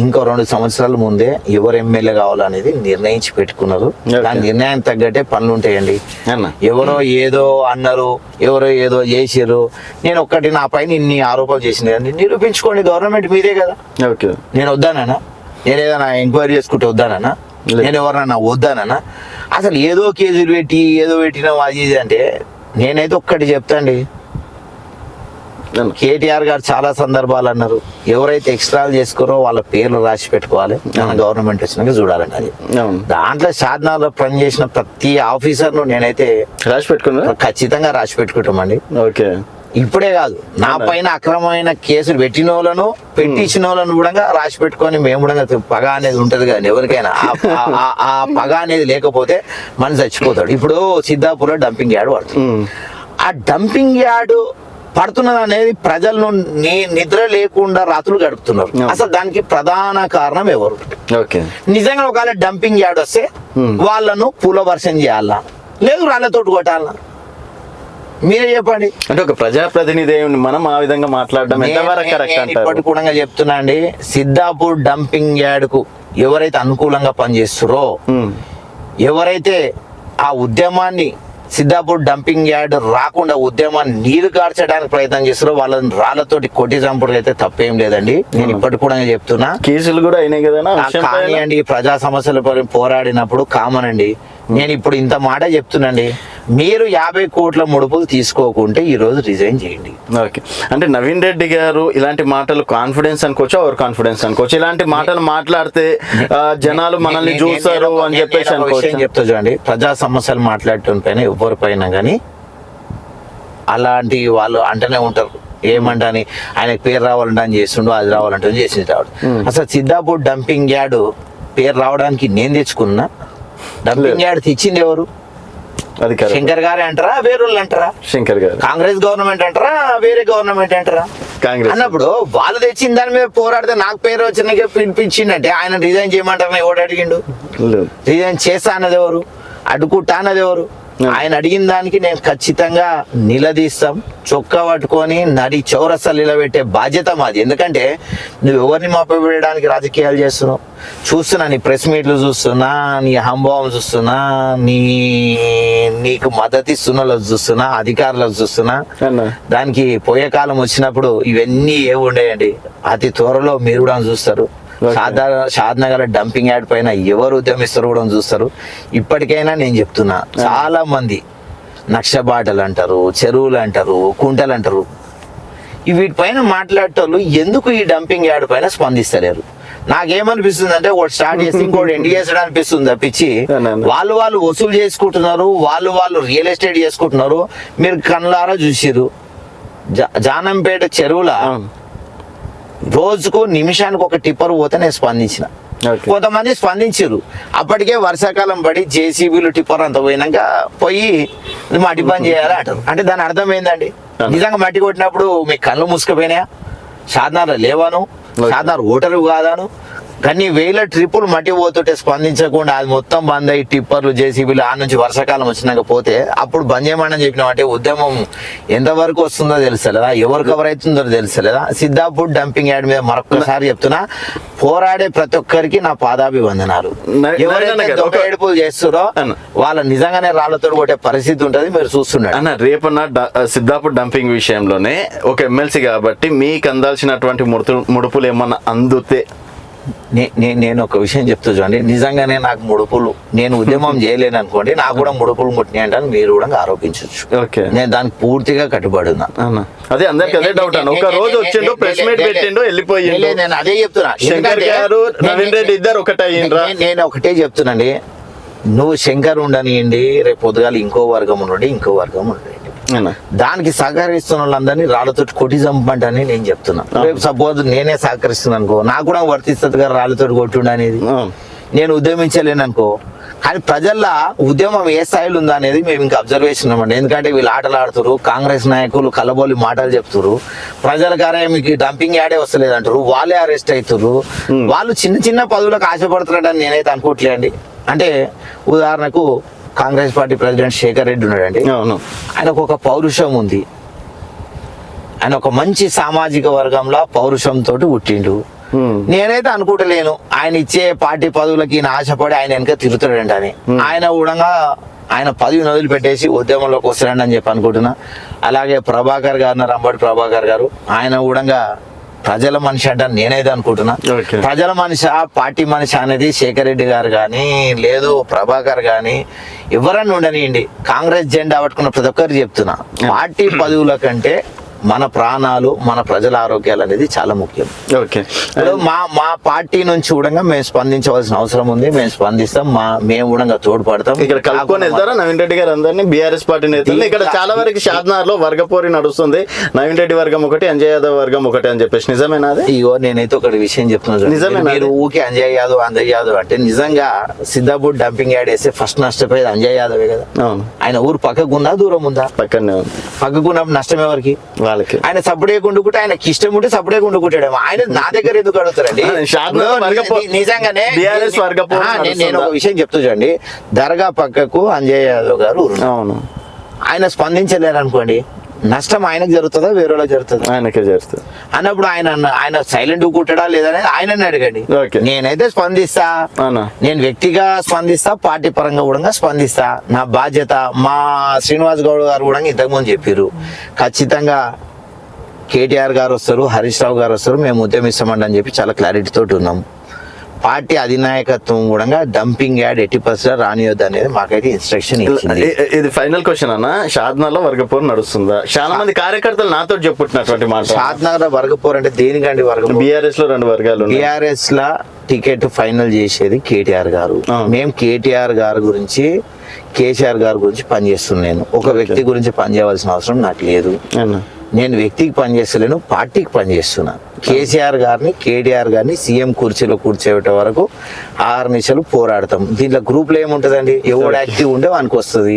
B: ఇంకో 2 సంవత్సరాల ముందే ఎవరు ఎమ్మెల్యే కావాలనేది నిర్ణయించి పెట్టుకున్నారు. దాని నిర్ణయానికి తగ్గట్టే పనులు ఉంటాయండి. ఎవరో ఏదో అన్నారు, ఎవరో ఏదో చేసారు, నేను ఒక్కటి నా పైన ఇన్ని ఆరోపణలు చేసింది నిరూపించుకోండి. గవర్నమెంట్ మీదే కదా. నేను వద్దానా? నేను ఏదైనా ఎంక్వైరీ చేసుకుంటే వద్దానా? నేను ఎవరన్నా వద్దానా? అసలు ఏదో కేసులు పెట్టి ఏదో పెట్టినా అది ఇది అంటే, నేనైతే ఒక్కటి చెప్తాండి, కేటీఆర్ గారు చాలా సందర్భాలు అన్నారు, ఎవరైతే ఎక్స్ట్రాలు చేసుకోరో వాళ్ళ పేర్లు రాసి పెట్టుకోవాలి, మన గవర్నమెంట్ వచ్చినాక చూడాలండి. అది దాంట్లో షాద్నగర్ లో పనిచేసిన ప్రతి ఆఫీసర్ ను నేనైతే
A: రాసి పెట్టుకున్నా,
B: ఖచ్చితంగా రాసి పెట్టుకుంటామండి.
A: ఓకే,
B: ఇప్పుడే కాదు, నా పైన అక్రమమైన కేసులు పెట్టిన వాళ్ళను, పెట్టించిన వాళ్ళను కూడా రాసి పెట్టుకొని మేము కూడా పగ అనేది ఉంటది కదండి ఎవరికైనా. ఆ పగ అనేది లేకపోతే మనిషి చచ్చిపోతాడు. ఇప్పుడు సిద్ధాపూర్ డంపింగ్ యార్డ్ పడుతుంది. ఆ డంపింగ్ యార్డ్ పడుతున్నది అనేది ప్రజలను నిద్ర లేకుండా రాత్రులు గడుపుతున్నారు. అసలు దానికి ప్రధాన కారణం ఎవరు?
A: ఓకే,
B: నిజంగా ఒకవేళ డంపింగ్ యార్డ్ వస్తే వాళ్ళను పూల వర్షం చేయాలా, లేదు రాళ్ళతోటి కొట్టాలా? మీరే చెప్పండి.
A: అంటే ఒక ప్రజాప్రతినిధి మనం ఆ విధంగా మాట్లాడడం ఎంతవరకు కరెక్ట్ అంటారు?
B: ఇప్పటి కూడా చెప్తున్నా అండి, సిద్ధాపూర్ డంపింగ్ యార్డ్ కు ఎవరైతే అనుకూలంగా పనిచేస్తారో, ఎవరైతే ఆ ఉద్యమాన్ని సిద్ధాపూర్ డంపింగ్ యార్డ్ రాకుండా ఉద్యమాన్ని నీరు కార్చడానికి ప్రయత్నం చేస్తారో వాళ్ళని రాళ్లతోటి కొట్టి చంపడం అయితే తప్పేం లేదండి. నేను ఇప్పటి కూడా చెప్తున్నా,
A: కేసులు కూడా అయినాయి కదా.
B: కానీ అండి ప్రజా సమస్యల పోరాడినప్పుడు కామన్ అండి. నేను ఇప్పుడు ఇంత మాట చెప్తున్నాండి, మీరు 50 కోట్ల ముడుపులు తీసుకోకుంటే ఈ రోజు రిజైన్ చేయండి.
A: ఓకే, అంటే నవీన్ రెడ్డి గారు ఇలాంటి మాటలు కాన్ఫిడెన్స్ అనుకోవచ్చు, ఓవర్ కాన్ఫిడెన్స్ అనుకోవచ్చు. ఇలాంటి మాటలు మాట్లాడితే జనాలు మనల్ని చూస్తారు అని చెప్పేసి అనుకోవచ్చు.
B: చెప్తా చూడండి, ప్రజా సమస్యలు మాట్లాడటం పైన ఎవరిపైన కానీ అలాంటి వాళ్ళు అంటనే ఉంటారు. ఏమంటని ఆయనకు పేరు రావాలంటే అని చేస్తుండో, అది రావాలంటే చేసి రావడం. అసలు సిద్ధాపూర్ డంపింగ్ యార్డ్ పేరు రావడానికి నేను తెచ్చుకున్నా, డంపింగ్ యార్డ్ తెచ్చింది ఎవరు?
A: అది
B: శంకర్ గారే అంటారా, వేరే వాళ్ళు అంటారా?
A: శంకర్ గారు.
B: కాంగ్రెస్ గవర్నమెంట్ అంటారా, వేరే గవర్నమెంట్ అంటారా?
A: కాంగ్రెస్
B: అన్నప్పుడు వాళ్ళు తెచ్చిన దాని మీద పోరాడితే నాకు పేరు వచ్చిన పిలిపించిందంటే ఆయన రిజైన్ చేయమంటారా? ఎవడు అడిగిండు? రిజైన్ చేస్తా అన్నది ఎవరు? అడ్డుకుంటా అన్నది ఎవరు? ఆయన అడిగిన దానికి నేను ఖచ్చితంగా నిలదీస్తాం. చొక్కా పట్టుకొని నడి చౌరస్తా నిలబెట్టే బాధ్యత మాది. ఎందుకంటే నువ్వు ఎవరిని మభ్యపెట్టడానికి రాజకీయాలు చేస్తున్నావు చూస్తున్నా, నీ ప్రెస్ మీట్లు చూస్తున్నా, నీ హంభావం చూస్తున్నా, నీకు మద్దతు ఇస్తున్న వాళ్ళు చూస్తున్నా, అధికారులకు చూస్తున్నా. దానికి పోయే కాలం వచ్చినప్పుడు ఇవన్నీ ఏమి ఉండేయండి, అతి త్వరలో మీరు కూడా చూస్తారు. షాద్నగర్ డంపింగ్ యార్డ్ పైన ఎవరు ఉద్యమిస్తారు కూడా చూస్తారు. ఇప్పటికైనా నేను చెప్తున్నా, చాలా మంది నక్షబాటలు అంటారు, చెరువులు అంటారు, కుంటలు అంటారు, వీటిపైన మాట్లాడేటోళ్ళు ఎందుకు ఈ డంపింగ్ యార్డ్ పైన స్పందిస్తలేరు? నాకేమనిపిస్తుంది అంటే ఒకటి స్టార్ట్ చేసి ఇంకోటి ఎండ్ చేసాడు అనిపిస్తుంది తప్పించి, వాళ్ళు వసూలు చేసుకుంటున్నారు, వాళ్ళు రియల్ ఎస్టేట్ చేసుకుంటున్నారు. మీరు కళ్ళారా చూసిరు జానంపేట చెరువుల రోజుకు నిమిషానికి ఒక టిప్పర్ పోతే నేను స్పందించిన. కొంతమంది స్పందించారు, అప్పటికే వర్షాకాలం పడి జేసీబీలు టిప్పర్ అంత పోయినాక పోయి మట్టి పని చేయాలి అంటారు. అంటే దాని అర్థం ఏందండి? నిజంగా మట్టి కొట్టినప్పుడు మీ కళ్ళు మూసుకుపోయినాయా? షాద్నగర్ లేవాను, షాద్నగర్ ఓటరు కాదాను, కానీ వేల ట్రిప్పులు మట్టి పోతుంటే స్పందించకుండా అది మొత్తం బంద్ అయ్యి టిప్పర్లు జేసీబీలు ఆ నుంచి వర్షాకాలం వచ్చినాక పోతే అప్పుడు బంద్ చేయమని చెప్పినాం. అంటే ఉద్యమం ఎంతవరకు వస్తుందో తెలుసలేదా, ఎవరు కవర్ అవుతుందో తెలుసలేదా? సిద్ధాపూర్ డంపింగ్ యార్డ్ మీద మరొకసారి చెప్తున్నా, పోరాడే ప్రతి ఒక్కరికి నా పాదాభివందనాలు. ఎవరైతే దొంగ ఏడుపులు చేస్తారో వాళ్ళ నిజంగానే రాళ్లతో కొట్టే పరిస్థితి ఉంటది, మీరు చూస్తున్నారు.
A: అన్న రేపన్న సిద్ధాపూర్ డంపింగ్ విషయంలోనే ఒక ఎమ్మెల్సీ కాబట్టి మీకు అందాల్సినటువంటి ముడుపులు ఏమన్నా అందుతే?
B: నేను ఒక విషయం చెప్తూ చూడండి, నిజంగానే నాకు ముడుపులు, నేను ఉద్యమం చేయలేను అనుకోండి, నాకు కూడా ముడుపులు ముట్టినాయి అంటే మీరు కూడా ఆరోపించవచ్చు. నేను దానికి పూర్తిగా కట్టుబడి ఉన్నా.
A: అదే అందరికి అదే డౌట్ అన్న, ఒక రోజు వచ్చిండు, ప్రెస్ మీట్ పెట్టిండు, వెళ్ళిపోయిండు.
B: నేను అదే చెప్తున్నా,
A: శంకర్ గారు నవీన్ రెడ్డి ఇద్దరు ఒకటే.
B: నేను ఒకటే చెప్తున్నాండి, నువ్వు శంకర్ ఉండనియండి, రేపు పొద్దుగాల ఇంకో వర్గం ఉండండి, ఇంకో వర్గం ఉండండి, దానికి సహకరిస్తున్న వాళ్ళందరినీ రాళ్ళతోటి కొట్టి చంపంటని నేను చెప్తున్నా. రేపు సపోజ్ నేనే సహకరిస్తున్నాను అనుకో, నాకు కూడా వర్తిస్తుంది కదా రాళ్ళతోటి కొట్టుండ అనేది. నేను ఉద్యమించలేను అనుకో, కానీ ప్రజల్లో ఉద్యమం ఏ స్థాయిలో ఉందా అనేది మేము ఇంకా అబ్జర్వేషన్ ఉన్నామండి. ఎందుకంటే వీళ్ళు ఆటలు ఆడుతున్నారు, కాంగ్రెస్ నాయకులు కలబోలి మాటలు చెప్తున్నారు, ప్రజల గారే మీకు డంపింగ్ యాడే వస్తలేదు అంటారు, వాళ్ళే అరెస్ట్ అవుతారు, వాళ్ళు చిన్న చిన్న పదవులకు ఆశపడుతున్నారని నేనైతే అనుకోవట్లేండి. అంటే ఉదాహరణకు కాంగ్రెస్ పార్టీ ప్రెసిడెంట్ శేఖర్ రెడ్డి ఉన్నాడండి, ఆయనకు ఒక పౌరుషం ఉంది, ఆయన ఒక మంచి సామాజిక వర్గంలో పౌరుషంతో పుట్టిండు. నేనైతే అనుకుంటలేను ఆయన ఇచ్చే పార్టీ పదవులకి ఆశపడి ఆయన వెనక తిరుగుతాడండి అని. ఆయన కూడా ఆయన పదవిని వదిలిపెట్టేసి ఉద్యమంలోకి వస్తాడండి అని చెప్పి అనుకుంటున్నా. అలాగే ప్రభాకర్ గారు, రంబడి ప్రభాకర్ గారు, ఆయన కూడా ప్రజల మనిషి అంటారు నేనైతే అనుకుంటున్నా. ప్రజల మనిషి, పార్టీ మనిషి అనేది శేఖర్ రెడ్డి గారు కానీ లేదు ప్రభాకర్ కానీ ఎవరన్నా ఉండనియండి, కాంగ్రెస్ జెండా పట్టుకున్న ప్రతి ఒక్కరు చెప్తున్నా, పార్టీ పదవుల కంటే మన ప్రాణాలు, మన ప్రజల ఆరోగ్యాలు అనేది చాలా ముఖ్యం. మా పార్టీ నుంచి కూడా మేము స్పందించవలసిన అవసరం ఉంది, మేము స్పందిస్తాం, మేము కూడా తోడ్పడతాం.
A: ఇక్కడ కలుపుకొని వెళ్తారా నవీన్ రెడ్డి గారు అందరినీ, బీఆర్ఎస్ పార్టీ నేతలు? ఇక్కడ చాలా వరకు షాద్నగర్ లో వర్గపోరి నడుస్తుంది, నవీన్ రెడ్డి వర్గం ఒకటి, అంజయ్ యాదవ్ వర్గం ఒకటి అని చెప్పేసి, నిజమేనా?
B: ఇగో నేనైతే ఒకటి విషయం చెప్తున్నాను, నిజమే. మీరు ఊకే అంజయ్ యాదవ్ అంటే నిజంగా సిద్ధాపూర్ డంపింగ్ యార్డ్ వేస్తే ఫస్ట్ నష్టపోయేది అంజయ్ యాదవే కదా. ఆయన ఊరు పక్కకు ఉందా, దూరం ఉందా?
A: పక్కనే.
B: పక్కకున్నప్పుడు నష్టం ఎవరికి?
A: వాళ్ళకి.
B: ఆయన సపరేట్ ఉండుకుంటే ఆయనకి ఇష్టం ఉంటే సపరేట్ ఉండుకుంటాడు. ఆయన నా దగ్గర ఎందుకు అడుగుతారండి? నిజంగానే నేను ఒక విషయం చెప్తూ చూడండి, దర్గా పక్కకు అంజయ్ యాదవ్ గారు
A: అవును,
B: ఆయన స్పందించలేరు అనుకోండి, నష్టం ఆయనకు జరుగుతుందా వేరే వాళ్ళకి జరుగుతుందా?
A: ఆయనకే జరుగుతుంది
B: అన్నప్పుడు ఆయన సైలెంట్ కూర్చుంటాడా లేదని ఆయనని అడగండి.
A: Okay.
B: నేనైతే స్పందిస్తా,
A: అవునా,
B: నేను వ్యక్తిగా స్పందిస్తా, పార్టీ పరంగా కూడా స్పందిస్తా. నా బాధ్యత. మా శ్రీనివాస్ గౌడ్ గారు కూడా ఇంతకుముందు చెప్పారు, ఖచ్చితంగా కేటీఆర్ గారు వస్తారు, హరీష్ రావు గారు వస్తారు, మేము ఉద్యమిస్తామండి అని చెప్పి చాలా క్లారిటీ తోటి ఉన్నాం. పార్టీ అధినాయకత్వం కూడా డంపింగ్ యాడ్ 80% రానియొద్దు అనేది మాకైతే ఇన్స్ట్రక్షన్ ఇచ్చింది.
A: ఇది ఫైనల్ క్వశ్చన్ అన్న, షాద్నగర్ లో వర్గపోరు నడుస్తుందా? చాలా మంది కార్యకర్తలు నాతో చెప్పుకుంటున్నటువంటి మాట.
B: షాద్నగర్ వర్గపోరు అంటే దేనికండి? వర్గపోరు
A: బీఆర్ఎస్ లో 2 వర్గాలు ఉన్నాయి.
B: బీఆర్ఎస్ లా టికెట్ ఫైనల్ చేసేది కేటీఆర్ గారు. మేము కేటీఆర్ గారి గురించి, కేసీఆర్ గారి గురించి పనిచేస్తున్నాను. ఒక వ్యక్తి గురించి పనిచేయవలసిన అవసరం నాకు లేదు. నేను వ్యక్తికి పనిచేస్తలేను, పార్టీకి పనిచేస్తున్నా. కేసీఆర్ గారిని, కేటీఆర్ గారిని సీఎం కుర్చీలో కూర్చోబెట్టే వరకు 6 నిమిషాలు పోరాడతాం. దీంట్లో గ్రూప్ లో ఏముంటదండి? ఎవడు యాక్టివ్ ఉంటే వానికి వస్తుంది,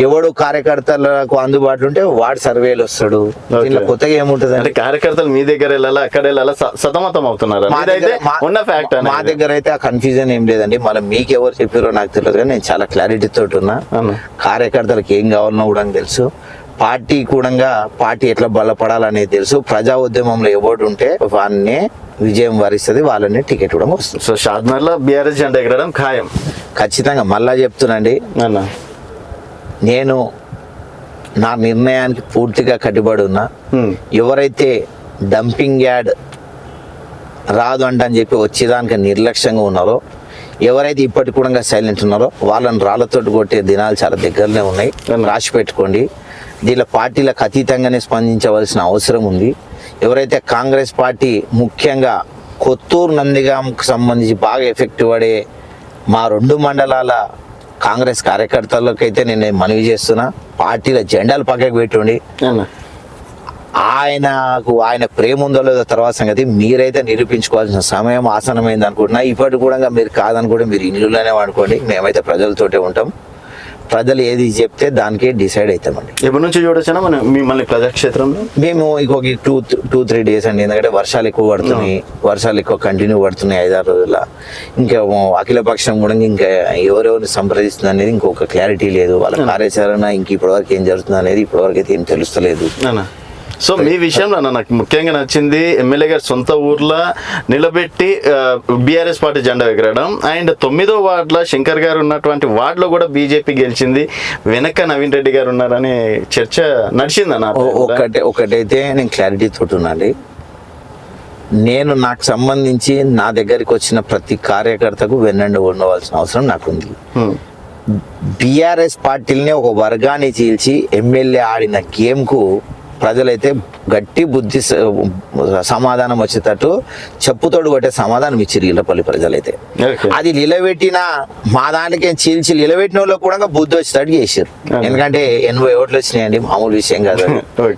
B: ఎవడు కార్యకర్తలకు అందుబాటులో ఉంటే వాడు సర్వేలు వస్తాడు. దీంట్లో కొత్తగా ఏముంటది?
A: అంటే కార్యకర్తలు మీ దగ్గర వెళ్ళాలా, అక్కడ వెళ్ళాలా, సతమతం అవుతున్నారు. మా
B: దగ్గర అయితే ఆ కన్ఫ్యూజన్ ఏం లేదండి. మళ్ళీ మీకు ఎవరు చెప్పారో నాకు తెలియదు, కానీ నేను చాలా క్లారిటీ తోటి ఉన్నా. కార్యకర్తలకు ఏం కావాలన్నా కూడా తెలుసు. పార్టీ కూడా పార్టీ ఎట్లా బలపడాలనేది తెలుసు. ప్రజా ఉద్యమంలో ఎవడు ఉంటే వాడినే విజయం వరిస్తుంది, వాళ్ళని టికెట్ కూడా వస్తుంది.
A: సో షాద్నగర్ లో బీఆర్ఎస్ జెండా ఎగరడం ఖాయం
B: ఖచ్చితంగా. మళ్ళా చెప్తున్నాండి, నేను నా నిర్ణయానికి పూర్తిగా కట్టుబడి ఉన్నా. ఎవరైతే డంపింగ్ యాడ్ రాదు అని చెప్పి వచ్చేదానికి నిర్లక్ష్యంగా ఉన్నారో, ఎవరైతే ఇప్పటికి కూడా సైలెంట్ ఉన్నారో వాళ్ళని రాళ్లతోటి కొట్టే దినాలు చాలా దగ్గరనే ఉన్నాయి. రాసి పెట్టుకోండి. దీనిలో పార్టీలకు అతీతంగానే స్పందించవలసిన అవసరం ఉంది. ఎవరైతే కాంగ్రెస్ పార్టీ, ముఖ్యంగా కొత్తూరు నందిగాంకు సంబంధించి బాగా ఎఫెక్ట్ పడే మా 2 మండలాల కాంగ్రెస్ కార్యకర్తలకైతే నేను మనవి చేస్తున్నా, పార్టీల జెండాలు పక్కకు పెట్టుండి. ఆయన ప్రేమ ఉందో లేదో తర్వాత సంగతి, మీరైతే నిరూపించుకోవాల్సిన సమయం ఆసనమైంది అనుకుంటున్నా. ఇప్పటికి కూడా మీరు కాదనుకుంటే మీరు ఇల్లులోనే వాడుకోండి. మేమైతే ప్రజలతోటే ఉంటాం. ప్రజలు ఏది చెప్తే దానికే డిసైడ్ అవుతామండి.
A: ఎప్పటి నుంచి చూడొచ్చా మనం మిమ్మల్ని ప్రజాక్షేత్రంలో?
B: మేము ఇంకొక 2-3 డేస్ అండి, ఎందుకంటే వర్షాలు ఎక్కువ పడుతున్నాయి. వర్షాలు ఎక్కువ కంటిన్యూ పడుతున్నాయి 5-6 రోజుల. ఇంకా అఖిల పక్షం కూడా ఇంకా ఎవరెవరిని సంప్రదిస్తుంది అనేది ఇంకొక క్లారిటీ లేదు. వాళ్ళ కార్యాచరణ ఇంక ఇప్పటివరకు ఏం జరుగుతుంది అనేది ఇప్పటివరకు అయితే ఏం తెలుస్తలేదు.
A: సో మీ విషయంలో నాకు ముఖ్యంగా నచ్చింది, ఎమ్మెల్యే గారు సొంత ఊర్లో నిలబెట్టి బీఆర్ఎస్ పార్టీ జెండా ఎగరడం. అండ్ 9వ వార్డులో శంకర్ గారు ఉన్నటువంటి వార్డులో కూడా బీజేపీ గెలిచింది, వెనక నవీన్ రెడ్డి గారు ఉన్నారని చర్చ నడిచింది అన్న.
B: ఒకటైతే నేను క్లారిటీ తోటి ఉన్నాండి, నేను నాకు సంబంధించి నా దగ్గరికి వచ్చిన ప్రతి కార్యకర్తకు వెన్నండి ఉండవలసిన అవసరం నాకుంది. బీఆర్ఎస్ పార్టీని ఒక వర్గాన్ని చీల్చి ఎమ్మెల్యే ఆడిన గేమ్కు ప్రజలైతే గట్టి బుద్ధి సమాధానం వచ్చేటట్టు చెప్పుతోడు కొట్టే సమాధానం ఇచ్చారు ఇళ్ళపల్లి ప్రజలైతే. అది నిలబెట్టిన మా దాంట్లోకి చీల్చి నిలబెట్టిన వాళ్ళు కూడా బుద్ధి వచ్చేటట్టు చేశారు. ఎందుకంటే 80 ఓట్లు వచ్చినాయండి, మామూలు విషయం కాదు.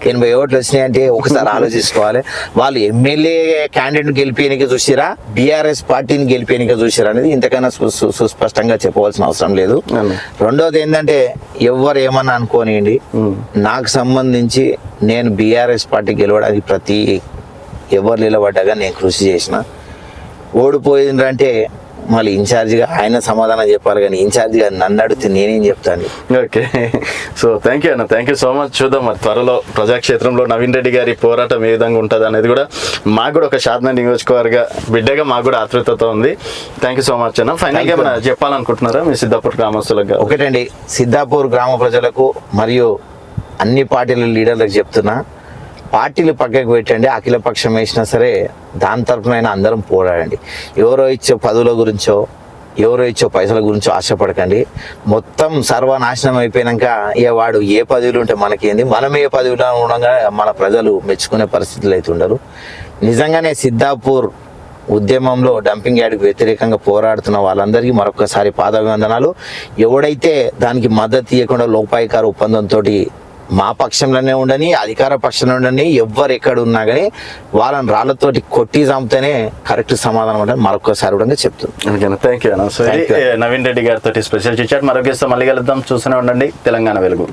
B: 80 ఓట్లు వచ్చినాయంటే ఒకసారి ఆలోచించుకోవాలి. వాళ్ళు ఎమ్మెల్యే క్యాండిడేట్ గెలిపేయడానికి చూసిరా, బీఆర్ఎస్ పార్టీని గెలిపేయడానికి చూసిరా అనేది ఇంతకన్నా సుస్పష్టంగా చెప్పవలసిన అవసరం లేదు. రెండోది ఏంటంటే, ఎవరు ఏమన్నా అనుకోనియండి, నాకు సంబంధించి నేను బీఆర్ఎస్ పార్టీ గెలవడానికి ప్రతి ఎవరు నిలబడ్డాగా నేను కృషి చేసిన. ఓడిపోయిందంటే మళ్ళీ ఇన్ఛార్జిగా ఆయన సమాధానం చెప్పాలి, కానీ ఇన్ఛార్జిగా నన్ను అడిగితే నేనేం చెప్తాను.
A: ఓకే, సో థ్యాంక్ యూ అన్న, థ్యాంక్ యూ సో మచ్. చూద్దాం మరి త్వరలో ప్రజాక్షేత్రంలో నవీన్ రెడ్డి గారి పోరాటం ఏ విధంగా ఉంటుంది అనేది కూడా మాకు కూడా ఒక షాద్నగర్ నియోజకవర్గ బిడ్డగా మాకు కూడా ఆతృతతో ఉంది. థ్యాంక్ యూ సో మచ్ అన్న. ఫైనల్గా ఏమైనా చెప్పాలనుకుంటున్నారా మీ సిద్ధాపూర్ గ్రామస్తులకు?
B: ఒకటండి, సిద్ధాపూర్ గ్రామ ప్రజలకు మరియు అన్ని పార్టీల లీడర్లకు చెప్తున్నా, పార్టీలు పక్కకు పెట్టండి. అఖిల పక్షం వేసినా సరే దాని తరఫునైనా అందరం పోరాడండి. ఎవరో ఇచ్చే పదవుల గురించో, ఎవరో ఇచ్చే పైసల గురించో ఆశపడకండి. మొత్తం సర్వనాశనం అయిపోయినాక వాడు ఏ పదవిలో ఉంటే మనకేంది, మనం ఏ పదవిలో ఉండగా మన ప్రజలు మెచ్చుకునే పరిస్థితులు అయితే ఉండరు. నిజంగానే సిద్ధాపూర్ ఉద్యమంలో డంపింగ్ యార్డ్కి వ్యతిరేకంగా పోరాడుతున్న వాళ్ళందరికీ మరొకసారి పాదాభివందనాలు. ఎవడైతే దానికి మద్దతు ఇవ్వకుండా లోపాయికార ఒప్పందంతో మా పక్షంలోనే ఉండని, అధికార పక్షంలో ఉండని, ఎవ్వరు ఎక్కడ ఉన్నా కానీ వాళ్ళని రాళ్లతోటి కొట్టి చంపితేనే కరెక్ట్ సమాధానం అంటే మరొకసారి కూడా చెప్తుంది.
A: థ్యాంక్ యూ అన్న. సో నవీన్ రెడ్డి గారితో స్పెషల్ చిట్చాట్ మరొక మళ్ళీ కలుద్దాం. చూస్తూనే ఉండండి తెలంగాణ వెలుగు.